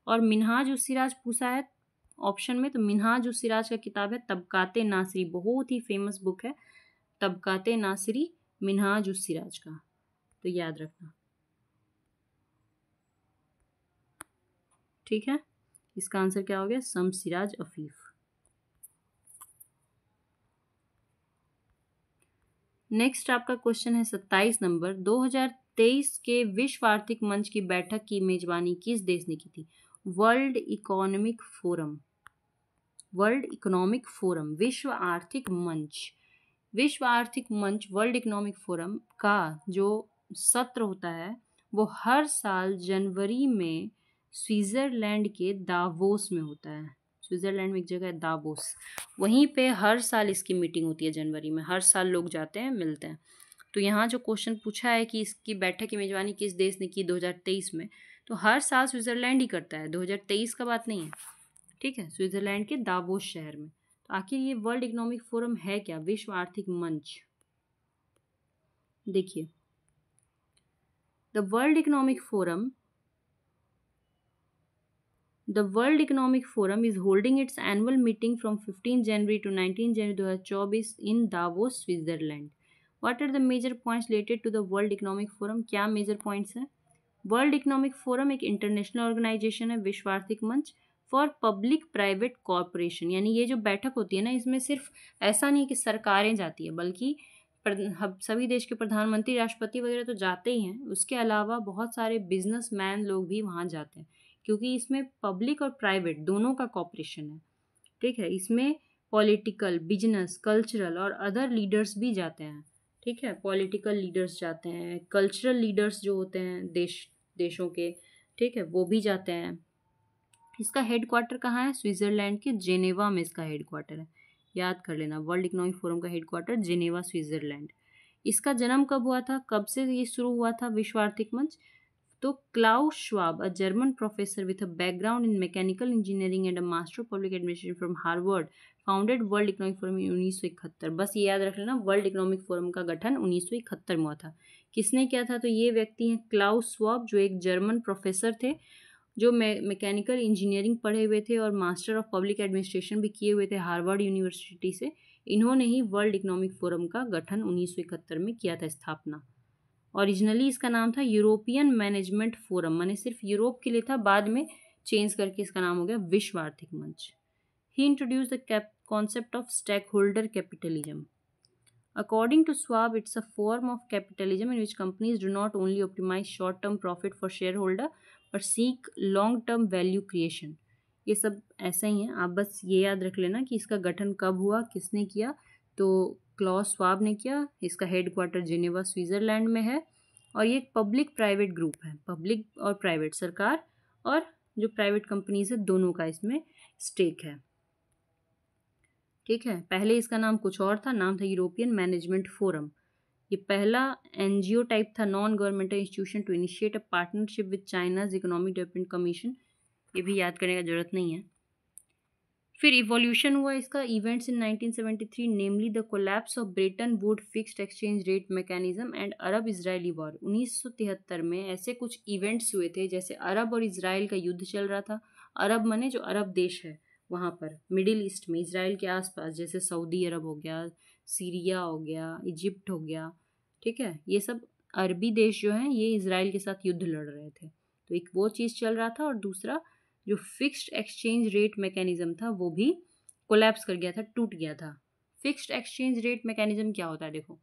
और मिनहाज उस सिराज पूछा है ऑप्शन में, तो मिनहाज उस सिराज का किताब है तबकाते नासिरी। बहुत ही फेमस बुक है तबकाते नासिरी, मिनहाज उस सिराज का। तो याद रखना। ठीक है, इसका आंसर क्या हो गया? शम्स सिराज अफीफ। नेक्स्ट आपका क्वेश्चन है 27 नंबर। 2023 के विश्व आर्थिक मंच की बैठक की मेजबानी किस देश ने की थी? World economic forum. World economic forum, विश्व आर्थिक मंच। विश्व आर्थिक मंच, वर्ल्ड इकोनॉमिक फोरम का जो सत्र होता है वो हर साल जनवरी में स्विट्जरलैंड के दावोस में होता है। स्विट्जरलैंड में एक जगह है दावोस, वहीं पे हर साल इसकी मीटिंग होती है जनवरी में। हर साल लोग जाते हैं, मिलते हैं। तो यहाँ जो क्वेश्चन पूछा है कि इसकी बैठक की मेजबानी किस देश ने की 2023 में, तो हर साल स्विट्जरलैंड ही करता है, 2023 का बात नहीं है। ठीक है, स्विट्जरलैंड के दावोस शहर में। तो आखिर ये वर्ल्ड इकोनॉमिक फोरम है क्या? विश्व आर्थिक मंच। देखिए, the world economic forum The World Economic Forum is holding its annual meeting from 15 January to 19 January 2024 in Davos, Switzerland. What are the major points related to the World Economic Forum? क्या major points हैं? World economic forum एक international organisation है, विश्व आर्थिक मंच for public private corporation. यानी ये जो बैठक होती है ना, इसमें सिर्फ ऐसा नहीं कि सरकारें जाती है, बल्कि सभी देश के प्रधानमंत्री, राष्ट्रपति वगैरह तो जाते ही हैं, उसके अलावा बहुत सारे बिजनेसमैन लोग भी वहाँ जाते हैं, क्योंकि इसमें पब्लिक और प्राइवेट दोनों का कॉपरेशन है। ठीक है, इसमें पॉलिटिकल, बिजनेस, कल्चरल और अदर लीडर्स भी जाते हैं। ठीक है, पॉलिटिकल लीडर्स जाते हैं, कल्चरल लीडर्स जो होते हैं देशों के, ठीक है, वो भी जाते हैं। इसका हेडक्वार्टर कहाँ है? स्विट्जरलैंड के जेनेवा में इसका हेडक्वार्टर है। याद कर लेना, वर्ल्ड इकोनॉमिक फोरम का हेडक्वार्टर जेनेवा, स्विट्जरलैंड। इसका जन्म कब हुआ था? कब से ये शुरू हुआ था विश्व आर्थिक मंच? तो Klaus Schwab, a German professor with a background in mechanical engineering and a master of public administration from Harvard, founded World economic Forum in 1971। बस ये याद रख लेना, वर्ल्ड इकोनॉमिक फोरम का गठन 1971 में हुआ था। किसने किया था? तो ये व्यक्ति हैं क्लाउस श्वाब, जो एक जर्मन प्रोफेसर थे, जो मैकेनिकल इंजीनियरिंग पढ़े हुए थे और मास्टर ऑफ पब्लिक एडमिनिस्ट्रेशन भी किए हुए थे हार्वर्ड यूनिवर्सिटी से। इन्होंने ही वर्ल्ड इकोनॉमिक फोरम का गठन 1971 में किया था, स्थापना। ओरिजिनली इसका नाम था यूरोपियन मैनेजमेंट फोरम, माने सिर्फ यूरोप के लिए था, बाद में चेंज करके इसका नाम हो गया विश्व आर्थिक मंच। He introduced the concept of stakeholder capitalism. According to Schwab, it's a form of capitalism in which companies do not only optimize short-term profit for shareholder but seek long-term value creation. ये सब ऐसा ही है, आप बस ये याद रख लेना कि इसका गठन कब हुआ, किसने किया। तो क्लॉस श्वाब ने किया। इसका हेडक्वार्टर जिनेवा, स्विट्जरलैंड में है। और ये एक पब्लिक प्राइवेट ग्रुप है, पब्लिक और प्राइवेट, सरकार और जो प्राइवेट कंपनीज है, दोनों का इसमें स्टेक है। ठीक है, पहले इसका नाम कुछ और था, नाम था यूरोपियन मैनेजमेंट फोरम। ये पहला एनजीओ टाइप था, non governmental institution to initiate a partnership with China's economic development commission. ये भी याद करने का जरूरत नहीं है। फिर इवोल्यूशन हुआ इसका, events in 1973, namely the collapse of Brayton would fixed exchange rate mechanism and Arab Israeli war. 1973 में ऐसे कुछ इवेंट्स हुए थे, जैसे अरब और इजराइल का युद्ध चल रहा था। अरब माने जो अरब देश है वहाँ पर मिडिल ईस्ट में, इजराइल के आसपास, जैसे सऊदी अरब हो गया, सीरिया हो गया, इजिप्ट हो गया। ठीक है, ये सब अरबी देश जो हैं, ये इजराइल के साथ युद्ध लड़ रहे थे। तो एक वो चीज़ चल रहा था, और दूसरा जो फिक्स्ड एक्सचेंज रेट मैकेनिज्म था वो भी कोलैप्स कर गया था, टूट गया था। फिक्स्ड एक्सचेंज रेट मैकेनिज्म क्या होता है? देखो,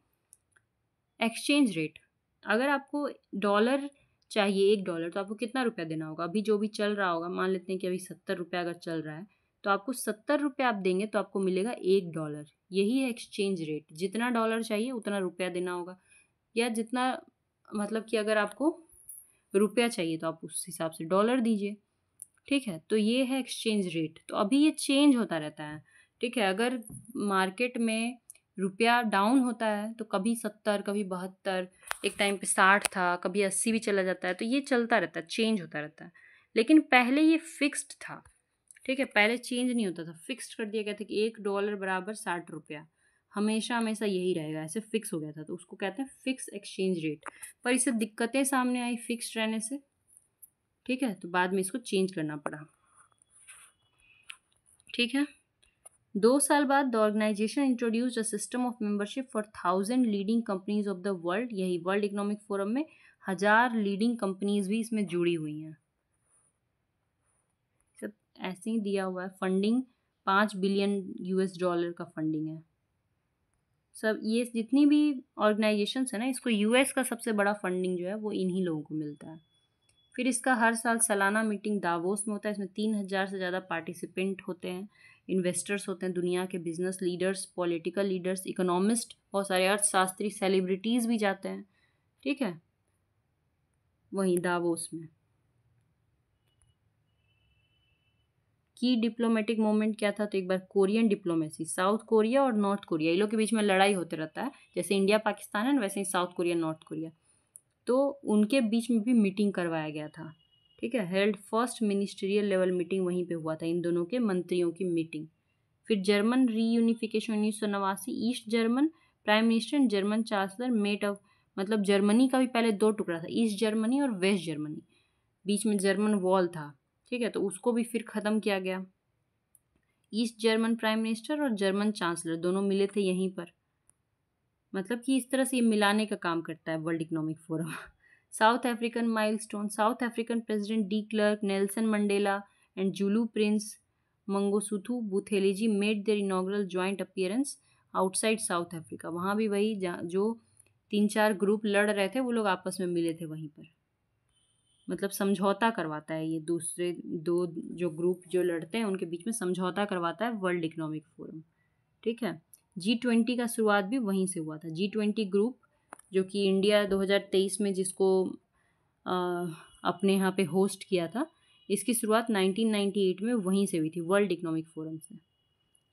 एक्सचेंज रेट, अगर आपको डॉलर चाहिए $1, तो आपको कितना रुपया देना होगा? अभी जो भी चल रहा होगा, मान लेते हैं कि अभी 70 रुपया अगर चल रहा है, तो आपको 70 रुपये आप देंगे तो आपको मिलेगा $1। यही है एक्सचेंज रेट। जितना डॉलर चाहिए उतना रुपया देना होगा, या जितना मतलब कि अगर आपको रुपया चाहिए तो आप उस हिसाब से डॉलर दीजिए। ठीक है, तो ये है एक्सचेंज रेट। तो अभी ये चेंज होता रहता है। ठीक है, अगर मार्केट में रुपया डाउन होता है तो कभी 70, कभी 72, एक टाइम पे 60 था, कभी 80 भी चला जाता है। तो ये चलता रहता है, चेंज होता रहता है। लेकिन पहले ये फिक्स्ड था। ठीक है, पहले चेंज नहीं होता था, फिक्स्ड कर दिया गया था कि $1 बराबर 60 रुपया, हमेशा हमेशा यही रहेगा, ऐसे फिक्स हो गया था। तो उसको कहते हैं फिक्स एक्सचेंज रेट। पर इससे दिक्कतें सामने आई फिक्स्ड रहने से। ठीक है, तो बाद में इसको चेंज करना पड़ा। ठीक है, 2 साल बाद the organization introduced a system of membership for 1000 leading companies of the world. यही वर्ल्ड इकोनॉमिक फोरम में 1000 लीडिंग कंपनीज भी इसमें जुड़ी हुई हैं। सब ऐसे ही दिया हुआ है। फंडिंग $5 बिलियन का फंडिंग है। सब ये जितनी भी ऑर्गेनाइजेशंस है ना, इसको यूएस का सबसे बड़ा फंडिंग जो है वो इन्हीं लोगों को मिलता है। फिर इसका हर साल सालाना मीटिंग दावोस में होता है। इसमें 3000 से ज़्यादा पार्टिसिपेंट होते हैं, इन्वेस्टर्स होते हैं, दुनिया के business leaders, political leaders, economist, बहुत सारे अर्थशास्त्री, सेलिब्रिटीज़ भी जाते हैं। ठीक है, वहीं दावोस में। की डिप्लोमेटिक मोमेंट क्या था? तो एक बार कोरियन डिप्लोमेसी, साउथ कोरिया और नॉर्थ कोरिया, ये लोग के बीच में लड़ाई होते रहता है। जैसे इंडिया पाकिस्तान है ना, वैसे ही साउथ कोरिया नॉर्थ कोरिया। तो उनके बीच में भी मीटिंग करवाया गया था। ठीक है, held first ministerial level meeting वहीं पे हुआ था, इन दोनों के मंत्रियों की मीटिंग। फिर German reunification 1989, East German prime minister and German chancellor met off, मतलब जर्मनी का भी पहले दो टुकड़ा था, ईस्ट जर्मनी और वेस्ट जर्मनी। बीच में जर्मन वॉल था। ठीक है, तो उसको भी फिर ख़त्म किया गया। ईस्ट जर्मन प्राइम मिनिस्टर और जर्मन चांसलर दोनों मिले थे यहीं पर। मतलब कि इस तरह से ये मिलाने का काम करता है world economic forum. South African milestone, South African president de Klerk, Nelson Mandela and Zulu prince Mangosuthu Buthelezi made their inaugural joint appearance outside South Africa. वहाँ भी वही जो 3-4 ग्रुप लड़ रहे थे वो लोग आपस में मिले थे वहीं पर। मतलब समझौता करवाता है ये, दूसरे दो जो ग्रुप जो लड़ते हैं उनके बीच में समझौता करवाता है वर्ल्ड इकोनॉमिक फोरम। ठीक है, G20 का शुरुआत भी वहीं से हुआ था। G20 ग्रुप जो कि इंडिया 2023 में जिसको अपने यहाँ पे होस्ट किया था, इसकी शुरुआत 1998 में वहीं से हुई थी, वर्ल्ड इकोनॉमिक फोरम से।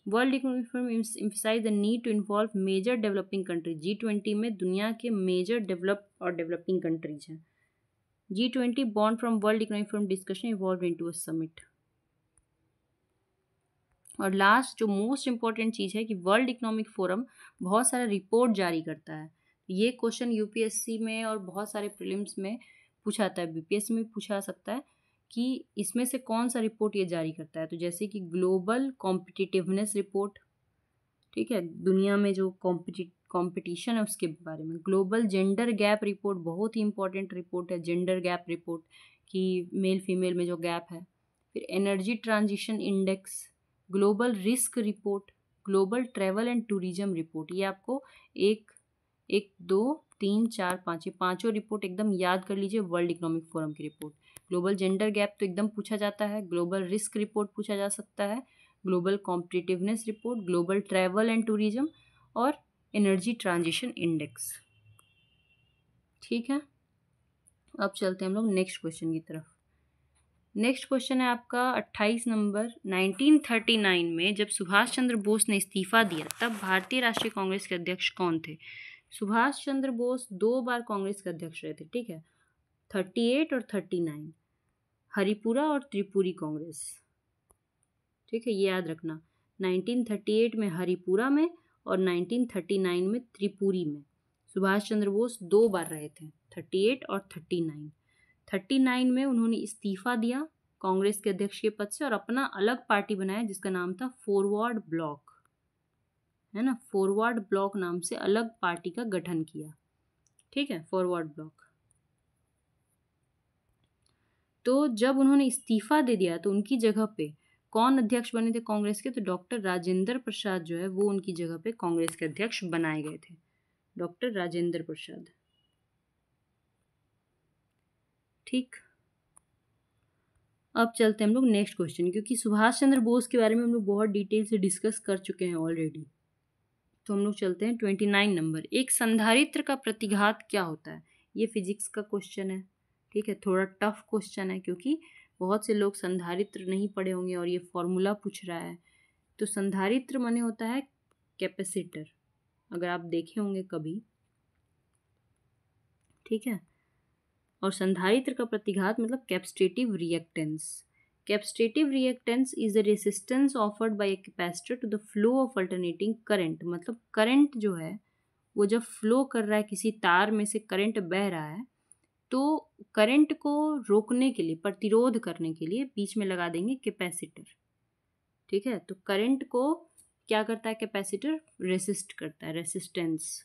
World economic Forum emphasize the need to involve major developing countries. G20 में दुनिया के मेजर डेवलप और डेवलपिंग कंट्रीज हैं। G20 born from World economic Forum discussion evolve into a summit. और लास्ट जो most important चीज़ है कि वर्ल्ड इकोनॉमिक फोरम बहुत सारा रिपोर्ट जारी करता है। ये क्वेश्चन यूपीएससी में और बहुत सारे प्रीलिम्स में पूछा जाता है, बीपीएससी में पूछा जा सकता है कि इसमें से कौन सा रिपोर्ट ये जारी करता है। तो जैसे कि ग्लोबल कॉम्पिटिटिवनेस रिपोर्ट, ठीक है, दुनिया में जो कॉम्पिटिशन है उसके बारे में। ग्लोबल जेंडर गैप रिपोर्ट, बहुत ही इंपॉर्टेंट रिपोर्ट है जेंडर गैप रिपोर्ट, कि मेल फीमेल में जो गैप है। फिर energy transition index, global risk report, global travel and tourism report. ये आपको 1, 2, 3, 4, 5 ये पांचों रिपोर्ट एकदम याद कर लीजिए, वर्ल्ड इकोनॉमिक फोरम की रिपोर्ट। ग्लोबल जेंडर गैप तो एकदम पूछा जाता है, ग्लोबल रिस्क रिपोर्ट पूछा जा सकता है, global competitiveness report, global travel and tourism और एनर्जी ट्रांजिशन इंडेक्स। ठीक है, अब चलते हैं हम लोग नेक्स्ट क्वेश्चन की तरफ। नेक्स्ट क्वेश्चन है आपका 28 नंबर। 1939 में जब सुभाष चंद्र बोस ने इस्तीफा दिया तब भारतीय राष्ट्रीय कांग्रेस के अध्यक्ष कौन थे? सुभाष चंद्र बोस 2 बार कांग्रेस के अध्यक्ष रहे थे। ठीक है, 38 और 39, हरिपुरा और त्रिपुरी कांग्रेस। ठीक है, ये याद रखना, 1938 में हरिपुरा में और 1939 में त्रिपुरी में सुभाष चंद्र बोस 2 बार रहे थे, 38 और 39। 39 में उन्होंने इस्तीफा दिया कांग्रेस के अध्यक्ष के पद से और अपना अलग पार्टी बनाया जिसका नाम था फॉरवर्ड ब्लॉक, है ना, फॉरवर्ड ब्लॉक नाम से अलग पार्टी का गठन किया। ठीक है, फॉरवर्ड ब्लॉक। तो जब उन्होंने इस्तीफा दे दिया तो उनकी जगह पे कौन अध्यक्ष बने थे कांग्रेस के? तो डॉक्टर राजेंद्र प्रसाद जो है वो उनकी जगह पे कांग्रेस के अध्यक्ष बनाए गए थे, डॉक्टर राजेंद्र प्रसाद। ठीक, अब चलते हैं हम लोग नेक्स्ट क्वेश्चन, क्योंकि सुभाष चंद्र बोस के बारे में हम लोग बहुत डिटेल से डिस्कस कर चुके हैं ऑलरेडी। तो हम लोग चलते हैं 29 नंबर। एक संधारित्र का प्रतिघात क्या होता है? ये फिजिक्स का क्वेश्चन है, ठीक है, थोड़ा टफ क्वेश्चन है क्योंकि बहुत से लोग संधारित्र नहीं पढ़े होंगे और ये फॉर्मूला पूछ रहा है। तो संधारित्र माने होता है कैपेसिटर, अगर आप देखे होंगे कभी, ठीक है। और संधारित्र का प्रतिघात मतलब capacitive reactance. Capacitive reactance is the resistance offered by a capacitor to the flow of alternating current. मतलब करंट जो है वो जब फ्लो कर रहा है, किसी तार में से करंट बह रहा है, तो करंट को रोकने के लिए, प्रतिरोध करने के लिए बीच में लगा देंगे कैपेसिटर, ठीक है। तो करंट को क्या करता है कैपेसिटर? रेसिस्ट करता है, रेसिस्टेंस।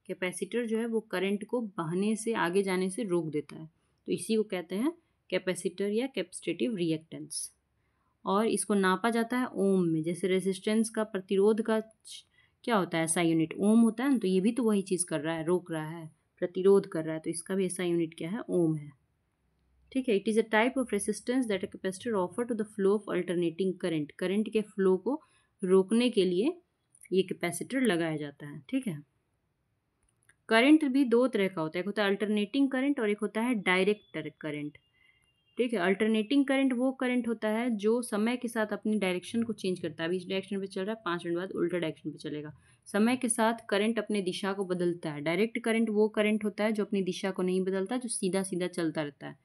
कैपेसिटर जो है वो करंट को बहने से, आगे जाने से रोक देता है, तो इसी को कहते हैं कैपेसिटर या कैपेसिटिव रिएक्टेंस। और इसको नापा जाता है ओम में। जैसे रेसिस्टेंस का, प्रतिरोध का क्या होता है? ऐसा यूनिट ओम होता है ना, तो ये भी तो वही चीज़ कर रहा है, रोक रहा है, प्रतिरोध कर रहा है, तो इसका भी ऐसा यूनिट क्या है? ओम है, ठीक है। It is a type of resistance that a capacitor offer to the flow of alternating current. Current के फ्लो को रोकने के लिए ये कैपेसिटर लगाया जाता है, ठीक है। करंट भी दो तरह का होता है, एक होता है अल्टरनेटिंग करंट और एक होता है डायरेक्ट करंट, ठीक है। अल्टरनेटिंग करंट वो करंट होता है जो समय के साथ अपनी डायरेक्शन को चेंज करता है। अभी इस डायरेक्शन पे चल रहा है, 5 मिनट बाद उल्टा डायरेक्शन पे चलेगा। समय के साथ करंट अपने दिशा को बदलता है। डायरेक्ट करंट वो करंट होता है जो अपनी दिशा को नहीं बदलता, जो सीधा सीधा चलता रहता है,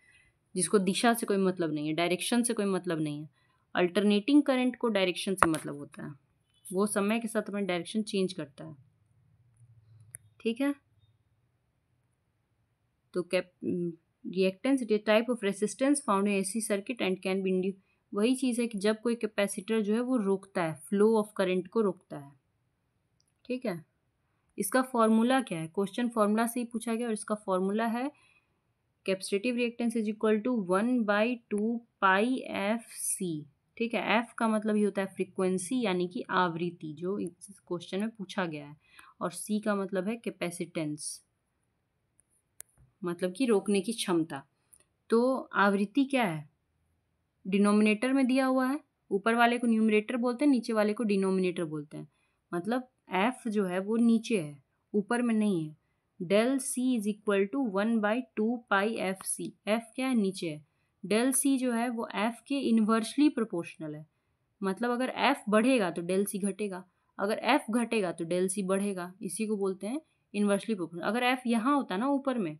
जिसको दिशा से कोई मतलब नहीं है, डायरेक्शन से कोई मतलब नहीं है। अल्टरनेटिंग करंट को डायरेक्शन से मतलब होता है, वो समय के साथ अपनी डायरेक्शन चेंज करता है, ठीक है। तो reactance it is type of resistance found in AC circuit and can be induce. वही चीज़ है कि जब कोई कैपेसिटर जो है वो रोकता है, फ्लो ऑफ करंट को रोकता है, ठीक है। इसका फॉर्मूला क्या है? क्वेश्चन फॉर्मूला से ही पूछा गया और इसका फॉर्मूला है capacitive reactance is equal to 1/2 pi f c, ठीक है। एफ का मतलब ये होता है फ्रीक्वेंसी यानी कि आवृत्ति, जो इस क्वेश्चन में पूछा गया है, और सी का मतलब है कैपेसिटेंस, मतलब कि रोकने की क्षमता। तो आवृत्ति क्या है? डिनोमिनेटर में दिया हुआ है, ऊपर वाले को न्यूमरेटर बोलते हैं, नीचे वाले को डिनोमिनेटर बोलते हैं। मतलब एफ जो है वो नीचे है, ऊपर में नहीं है। Del c is equal to 1/2 pi f c. F क्या है? नीचे है। डेल सी जो है वो एफ के इन्वर्सली प्रोपोर्शनल है। मतलब अगर एफ बढ़ेगा तो डेल सी घटेगा, अगर एफ घटेगा तो डेल सी बढ़ेगा, इसी को बोलते हैं इन्वर्सली प्रोपोर्शनल। अगर एफ यहाँ होता ना ऊपर में,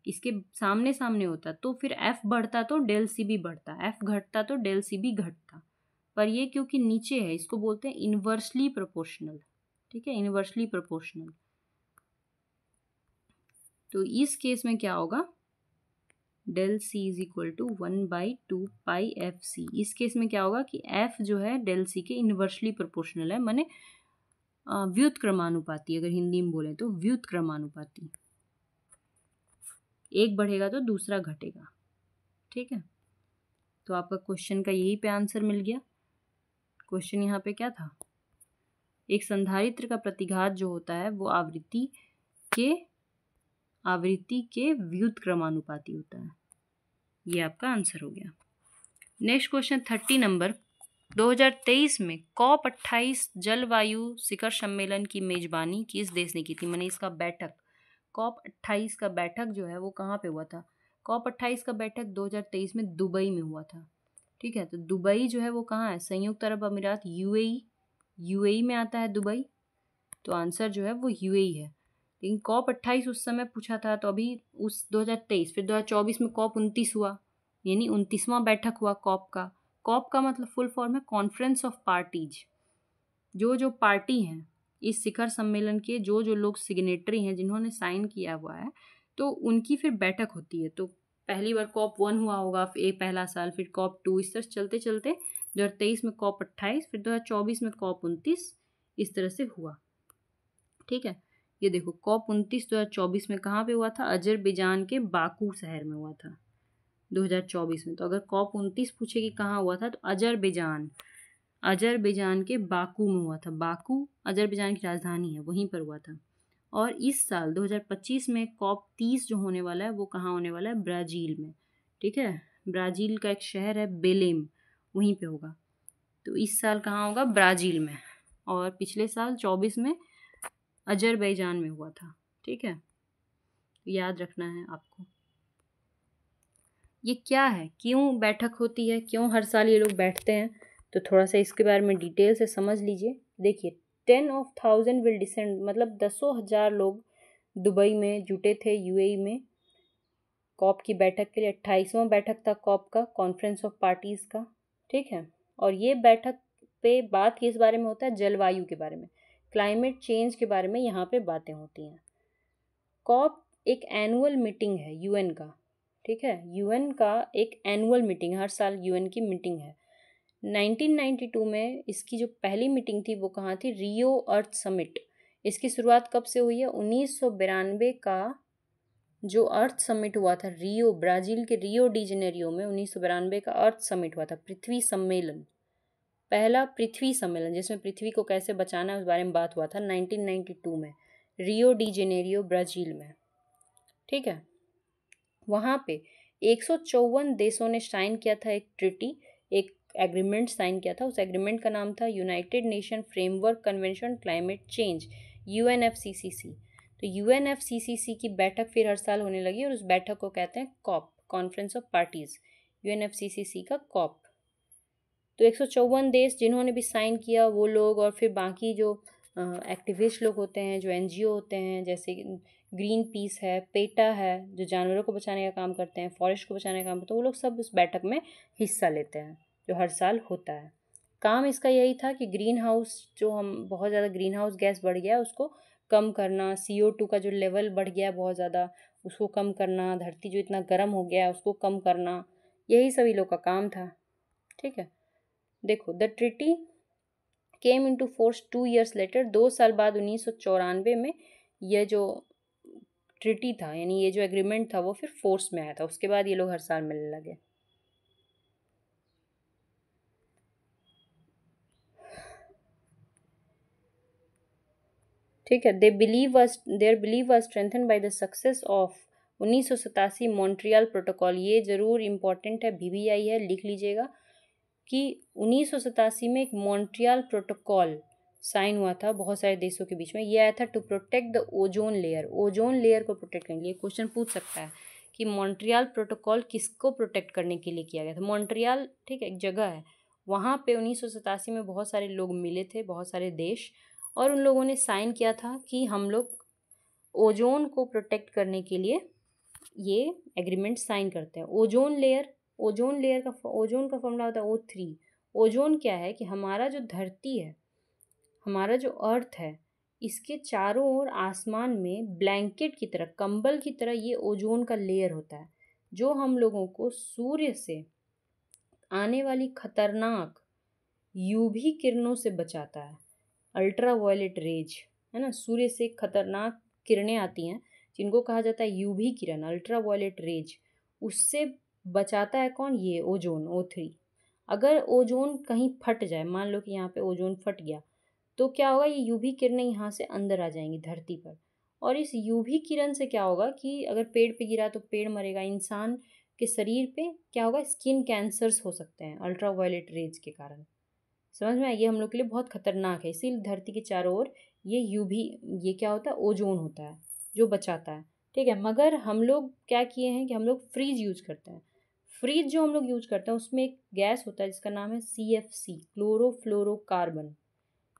इसके सामने सामने होता, तो फिर एफ बढ़ता तो डेल सी भी बढ़ता, एफ घटता तो डेल सी भी घटता। पर ये क्योंकि नीचे है, इसको बोलते हैं इन्वर्सली प्रोपोर्शनल, ठीक है, इन्वर्सली प्रोपोर्शनल। तो इस केस में क्या होगा? Del c is equal to 1/2 pi f c. इस केस में क्या होगा कि एफ जो है डेल सी के इन्वर्सली प्रोपोर्शनल है, माने व्युत्क्रमानुपाती, अगर हिंदी में बोले तो व्युत्क्रमानुपाती। एक बढ़ेगा तो दूसरा घटेगा, ठीक है। तो आपका क्वेश्चन का यही पे आंसर मिल गया। क्वेश्चन यहाँ पे क्या था? एक संधारित्र का प्रतिघात जो होता है वो आवृत्ति के व्युत्क्रमानुपाती होता है। ये आपका आंसर हो गया। Next question 30 number. 2023 में COP 28 जलवायु शिखर सम्मेलन की मेजबानी किस देश ने की थी? मैंने इसका बैठक, COP 28 का बैठक जो है वो कहाँ पे हुआ था? COP 28 का बैठक 2023 में दुबई में हुआ था, ठीक है। तो दुबई जो है वो कहाँ है? संयुक्त अरब अमीरात, यूएई में आता है दुबई, तो आंसर जो है वो यूएई है। लेकिन COP 28 उस समय पूछा था, तो अभी उस 2023, फिर 2024 में COP 29 हुआ, यानी 29वां बैठक हुआ COP का। COP का मतलब फुल फॉर्म है कॉन्फ्रेंस ऑफ पार्टीज। जो पार्टी हैं इस शिखर सम्मेलन के, जो लोग सिग्नेटरी हैं, जिन्होंने साइन किया हुआ है, तो उनकी फिर बैठक होती है। तो पहली बार COP 1 हुआ होगा, फिर पहला साल, फिर COP 2, इस तरह चलते चलते 2023 में COP 28, फिर 2024 में COP 29, इस तरह से हुआ, ठीक है। ये देखो COP 29 2024 में कहाँ पे हुआ था? अजरबैजान के बाकू शहर में हुआ था 2024 में। तो अगर COP 29 पूछे कि कहाँ हुआ था, तो अजरबैजान के बाकू में हुआ था। बाकू अजरबैजान की राजधानी है, वहीं पर हुआ था। और इस साल 2025 में COP 30 जो होने वाला है वो कहाँ होने वाला है? ब्राज़ील में। ठीक है, ब्राज़ील का एक शहर है बेलेम, वहीं पे होगा। तो इस साल कहाँ होगा? ब्राज़ील में। और पिछले साल 24 में अज़रबैजान में हुआ था। ठीक है, तो याद रखना है आपको। ये क्या है, क्यों बैठक होती है, क्यों हर साल ये लोग बैठते हैं, तो थोड़ा सा इसके बारे में डिटेल से समझ लीजिए। देखिए, 10,000 विल डिसेंड, मतलब 10,000 लोग दुबई में जुटे थे, यूएई में, कॉप की बैठक के लिए। 28वां बैठक था कॉप का, कॉन्फ्रेंस ऑफ पार्टीज़ का। ठीक है, और ये बैठक पे बात किस बारे में होता है? जलवायु के बारे में, क्लाइमेट चेंज के बारे में यहाँ पे बातें होती हैं। कॉप एक एनुअल मीटिंग है यूएन का। ठीक है, यूएन का एक एनुअल मीटिंग, हर साल यूएन की मीटिंग है। 1992 में इसकी जो पहली मीटिंग थी वो कहाँ थी? रियो अर्थ समिट। इसकी शुरुआत कब से हुई है? 1992 का जो अर्थ समिट हुआ था रियो, ब्राज़ील के रियो डी जेनेरियो में 1992 का अर्थ समिट हुआ था, पृथ्वी सम्मेलन, पहला पृथ्वी सम्मेलन जिसमें पृथ्वी को कैसे बचाना है उस बारे में बात हुआ था 1992 में, रियो डी जेनेरियो, ब्राज़ील में। ठीक है, वहाँ पे 154 देशों ने साइन किया था एक ट्रिटी, एक एग्रीमेंट साइन किया था। उस एग्रीमेंट का नाम था United nation framework convention climate change, UNFCCC. तो यूएनएफसीसीसी की बैठक फिर हर साल होने लगी और उस बैठक को कहते हैं COP, conference of parties, UNFCCC का कॉप। तो 154 देश जिन्होंने भी साइन किया वो लोग, और फिर बाकी जो एक्टिविस्ट लोग होते हैं, जो एनजीओ होते हैं, जैसे ग्रीन पीस है, पेटा है, जो जानवरों को बचाने का काम करते हैं, फॉरेस्ट को बचाने का काम करते हैं, वो लोग सब उस बैठक में हिस्सा लेते हैं जो हर साल होता है। काम इसका यही था कि ग्रीन हाउस, जो हम बहुत ज़्यादा ग्रीन हाउस गैस बढ़ गया है उसको कम करना, CO2 का जो लेवल बढ़ गया है बहुत ज़्यादा उसको कम करना, धरती जो इतना गर्म हो गया है उसको कम करना, यही सभी लोग का काम था। ठीक है, देखो, the treaty came into force 2 years later, 2 साल बाद 1994 में यह जो ट्रिटी था, यानी ये जो एग्रीमेंट था वो फिर फोर्स में आया था। उसके बाद ये लोग हर साल मिलने लगे। ठीक है, their believe was strengthen by the success of 1987 Montreal protocol. ये जरूर इंपॉर्टेंट है, BBI है, लिख लीजिएगा कि 1987 में एक मॉन्ट्रियल प्रोटोकॉल साइन हुआ था बहुत सारे देशों के बीच में। ये आया था to protect the ozone layer, ozone layer को प्रोटेक्ट करने के लिए। क्वेश्चन पूछ सकता है कि मॉन्ट्रियल प्रोटोकॉल किसको प्रोटेक्ट करने के लिए किया गया था? मॉन्ट्रियल, ठीक है, एक जगह है, वहाँ पे 1987 में बहुत सारे लोग मिले थे, बहुत सारे देश, और उन लोगों ने साइन किया था कि हम लोग ओजोन को प्रोटेक्ट करने के लिए ये एग्रीमेंट साइन करते हैं। ओजोन लेयर, ओजोन का फॉर्मूला होता है O3। ओजोन क्या है कि हमारा जो धरती है, हमारा जो अर्थ है, इसके चारों ओर आसमान में ब्लैंकेट की तरह, कंबल की तरह ये ओजोन का लेयर होता है, जो हम लोगों को सूर्य से आने वाली खतरनाक यूवी किरणों से बचाता है। अल्ट्रा वायलेट रेज, है ना, सूर्य से खतरनाक किरणें आती हैं जिनको कहा जाता है यूवी किरण, अल्ट्रा वायलेट रेज, उससे बचाता है कौन? ये ओजोन, O3। अगर ओजोन कहीं फट जाए, मान लो कि यहाँ पे ओजोन फट गया, तो क्या होगा? ये यूवी किरणें यहाँ से अंदर आ जाएंगी धरती पर, और इस यूवी किरण से क्या होगा कि अगर पेड़ पे गिरा तो पेड़ मरेगा, इंसान के शरीर पे क्या होगा? स्किन कैंसर्स हो सकते हैं अल्ट्रा वायलेट रेज के कारण। समझ में आया? ये हम लोग के लिए बहुत खतरनाक है, इसीलिए धरती के चारों ओर ये यूवी, ये क्या होता है? ओजोन होता है जो बचाता है। ठीक है, मगर हम लोग क्या किए हैं कि हम लोग फ्रीज यूज करते हैं। फ्रीज जो हम लोग यूज करते हैं उसमें एक गैस होता है जिसका नाम है CFC, क्लोरोफ्लोरोकार्बन।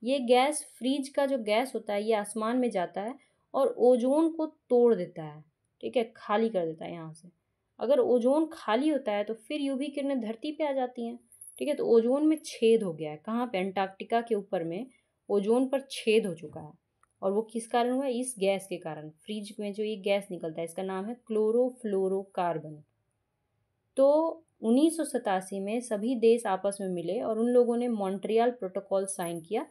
ये गैस, फ्रीज का जो गैस होता है, ये आसमान में जाता है और ओजोन को तोड़ देता है। ठीक है, खाली कर देता है यहाँ से। अगर ओजोन खाली होता है तो फिर यूवी किरणें धरती पे आ जाती हैं। ठीक है, तो ओजोन में छेद हो गया है, कहाँ पे? अंटार्कटिका के ऊपर में ओजोन पर छेद हो चुका है, और वो किस कारण हुआ है? इस गैस के कारण। फ्रीज में जो ये गैस निकलता है इसका नाम है क्लोरोफ्लोरोकार्बन। तो 1987 में सभी देश आपस में मिले और उन लोगों ने मॉन्ट्रियल प्रोटोकॉल साइन किया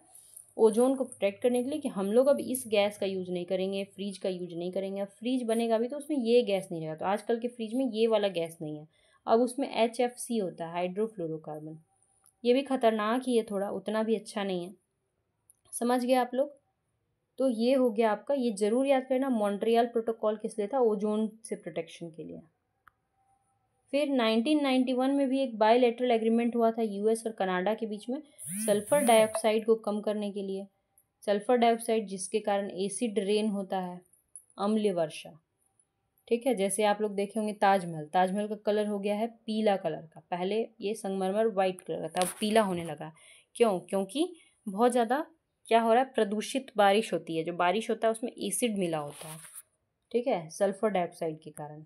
ओजोन को प्रोटेक्ट करने के लिए, कि हम लोग अब इस गैस का यूज नहीं करेंगे, फ्रिज का यूज नहीं करेंगे। अब फ्रिज बनेगा भी तो उसमें ये गैस नहीं रहेगा। तो आजकल के फ्रिज में ये वाला गैस नहीं है, अब उसमें HFC होता है, हाइड्रोफ्लोरोकार्बन। ये भी खतरनाक ही है थोड़ा, उतना भी अच्छा नहीं है। समझ गए आप लोग? तो ये हो गया आपका, ये जरूर याद करना, मॉन्ट्रियल प्रोटोकॉल किस लिए था? ओजोन से प्रोटेक्शन के लिए। फिर 1991 में भी एक बायलैटरल एग्रीमेंट हुआ था यूएस और कनाडा के बीच में सल्फर डाइऑक्साइड को कम करने के लिए। सल्फर डाइऑक्साइड जिसके कारण एसिड रेन होता है, अम्लीय वर्षा। ठीक है, जैसे आप लोग देखे होंगे ताजमहल, ताजमहल का कलर हो गया है पीला कलर का। पहले ये संगमरमर वाइट कलर का था, अब पीला होने लगा। क्यों? क्योंकि बहुत ज़्यादा क्या हो रहा है, प्रदूषित बारिश होती है, जो बारिश होता है उसमें एसिड मिला होता है। ठीक है, सल्फर डाइऑक्साइड के कारण।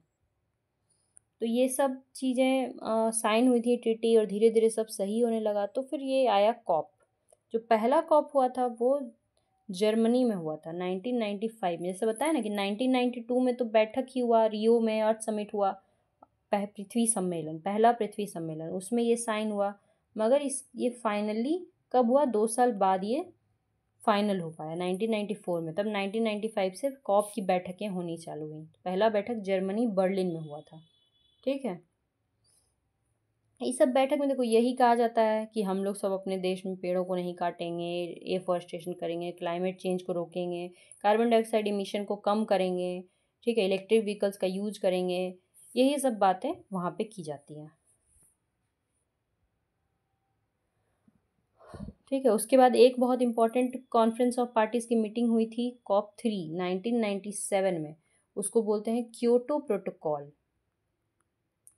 तो ये सब चीज़ें साइन हुई थी ट्रीटी और धीरे धीरे सब सही होने लगा। तो फिर ये आया कॉप। जो पहला कॉप हुआ था वो जर्मनी में हुआ था 1995 में। जैसे बताया ना कि 1992 में तो बैठक ही हुआ, रियो में अर्थ समिट हुआ, पृथ्वी सम्मेलन, पहला पृथ्वी सम्मेलन, उसमें ये साइन हुआ। मगर ये फाइनली कब हुआ? 2 साल बाद ये फाइनल हो पाया 1994 में। तब 1995 से कॉप की बैठकें होनी चालू हुई। पहला बैठक जर्मनी बर्लिन में हुआ था। ठीक है, इस सब बैठक में देखो यही कहा जाता है कि हम लोग सब अपने देश में पेड़ों को नहीं काटेंगे, एफॉरेस्टेशन करेंगे, क्लाइमेट चेंज को रोकेंगे, कार्बन डाइऑक्साइड इमिशन को कम करेंगे। ठीक है, इलेक्ट्रिक व्हीकल्स का यूज करेंगे। यही सब बातें वहाँ पे की जाती हैं। ठीक है, उसके बाद एक बहुत इंपॉर्टेंट कॉन्फ्रेंस ऑफ पार्टीज़ की मीटिंग हुई थी COP3 1997 में। उसको बोलते हैं Kyoto protocol.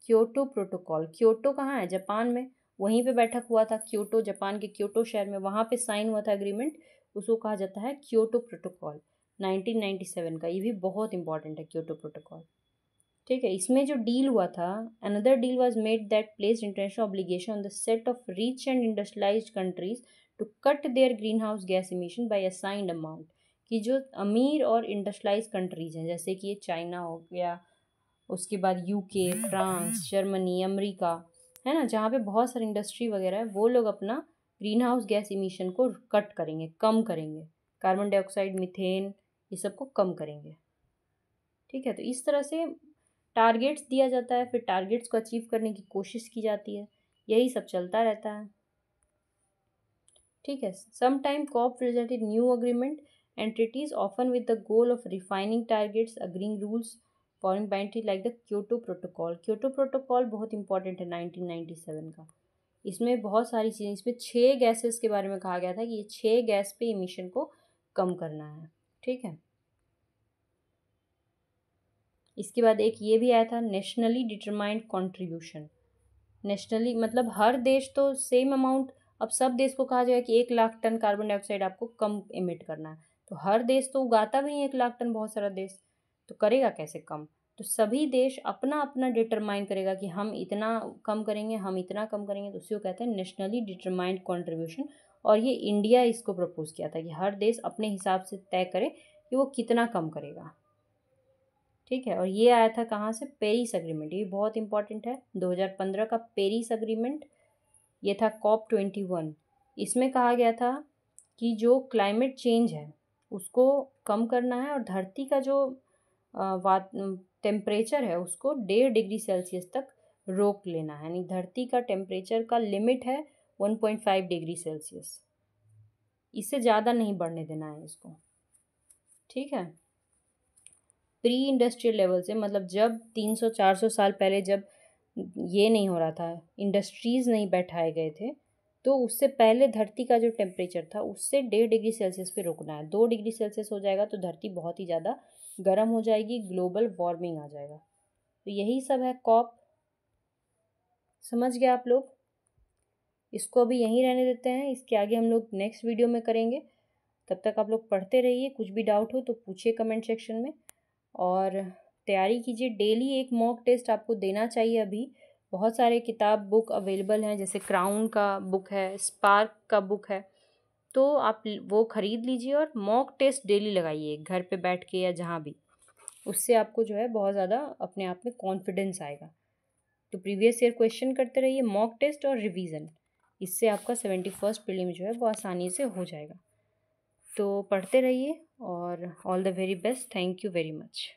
Kyoto protocol, Kyoto कहाँ है? जापान में। वहीं पे बैठक हुआ था, क्योटो, जापान के क्योटो शहर में, वहाँ पे साइन हुआ था एग्रीमेंट। उसको कहा जाता है क्योटो प्रोटोकॉल 1997 का। ये भी बहुत इंपॉर्टेंट है क्योटो प्रोटोकॉल। ठीक है, इसमें जो डील हुआ था, another deal was made that placed international obligation on the set of rich and industrialised countries to cut their green house gas emission by assigned amount. कि जो अमीर और इंडस्ट्रियलाइज कंट्रीज हैं, जैसे कि ये चाइना हो गया, उसके बाद यूके, फ्रांस, जर्मनी, अमेरिका, है ना, जहाँ पे बहुत सारी इंडस्ट्री वगैरह है, वो लोग अपना ग्रीन हाउस गैस इमिशन को कट करेंगे, कम करेंगे। कार्बन डाइऑक्साइड, मीथेन, ये सब को कम करेंगे। ठीक है, तो इस तरह से टारगेट्स दिया जाता है, फिर टारगेट्स को अचीव करने की कोशिश की जाती है। यही सब चलता रहता है। ठीक है, some time COP presented new agreement and treaties often with the goal of refining targets, agreeing rules foreign boundary like the Kyoto protocol. Kyoto protocol बहुत इंपॉर्टेंट है 1997 का। इसमें बहुत सारी चीज़ें, इसमें 6 गैसेस के बारे में कहा गया था कि ये 6 गैस पे इमिशन को कम करना है। ठीक है, इसके बाद एक ये भी आया था नेशनली डिटरमाइंड कंट्रीब्यूशन। नेशनली मतलब हर देश तो सेम अमाउंट, अब सब देश को कहा जाए कि 1 लाख टन कार्बन डाइऑक्साइड आपको कम इमिट करना है, तो हर देश तो उगाता भी नहीं 1 लाख टन, बहुत सारा देश तो करेगा कैसे कम? तो सभी देश अपना अपना डिटरमाइन करेगा कि हम इतना कम करेंगे, हम इतना कम करेंगे, तो उसी को कहते हैं नेशनली डिटरमाइंड कॉन्ट्रीब्यूशन। और ये इंडिया इसको प्रपोज किया था कि हर देश अपने हिसाब से तय करे कि वो कितना कम करेगा। ठीक है, और ये आया था कहाँ से? Paris agreement. ये बहुत इंपॉर्टेंट है, 2015 का पेरिस अग्रीमेंट। ये था COP21। इसमें कहा गया था कि जो क्लाइमेट चेंज है उसको कम करना है और धरती का जो टेम्परेचर है उसको 1.5 डिग्री सेल्सियस तक रोक लेना है। यानी धरती का टेम्परेचर का लिमिट है 1.5 डिग्री सेल्सियस, इससे ज़्यादा नहीं बढ़ने देना है इसको। ठीक है, प्री इंडस्ट्रियल लेवल से, मतलब जब 300-400 साल पहले जब ये नहीं हो रहा था, इंडस्ट्रीज़ नहीं बैठाए गए थे, तो उससे पहले धरती का जो टेम्परेचर था उससे 1.5 डिग्री सेल्सियस पे रोकना है। 2 डिग्री सेल्सियस हो जाएगा तो धरती बहुत ही ज़्यादा गर्म हो जाएगी, ग्लोबल वार्मिंग आ जाएगा। तो यही सब है कॉप। समझ गए आप लोग? इसको अभी यहीं रहने देते हैं, इसके आगे हम लोग नेक्स्ट वीडियो में करेंगे। तब तक आप लोग पढ़ते रहिए, कुछ भी डाउट हो तो पूछिए कमेंट सेक्शन में, और तैयारी कीजिए। डेली एक मॉक टेस्ट आपको देना चाहिए। अभी बहुत सारे किताब बुक अवेलेबल हैं, जैसे क्राउन का बुक है, स्पार्क का बुक है, तो आप वो ख़रीद लीजिए और मॉक टेस्ट डेली लगाइए घर पे बैठ के या जहाँ भी। उससे आपको जो है बहुत ज़्यादा अपने आप में कॉन्फिडेंस आएगा। तो प्रीवियस ईयर क्वेश्चन करते रहिए, मॉक टेस्ट और रिवीजन, इससे आपका 71st प्रीलिम जो है वो आसानी से हो जाएगा। तो पढ़ते रहिए और all the very best. Thank you very much.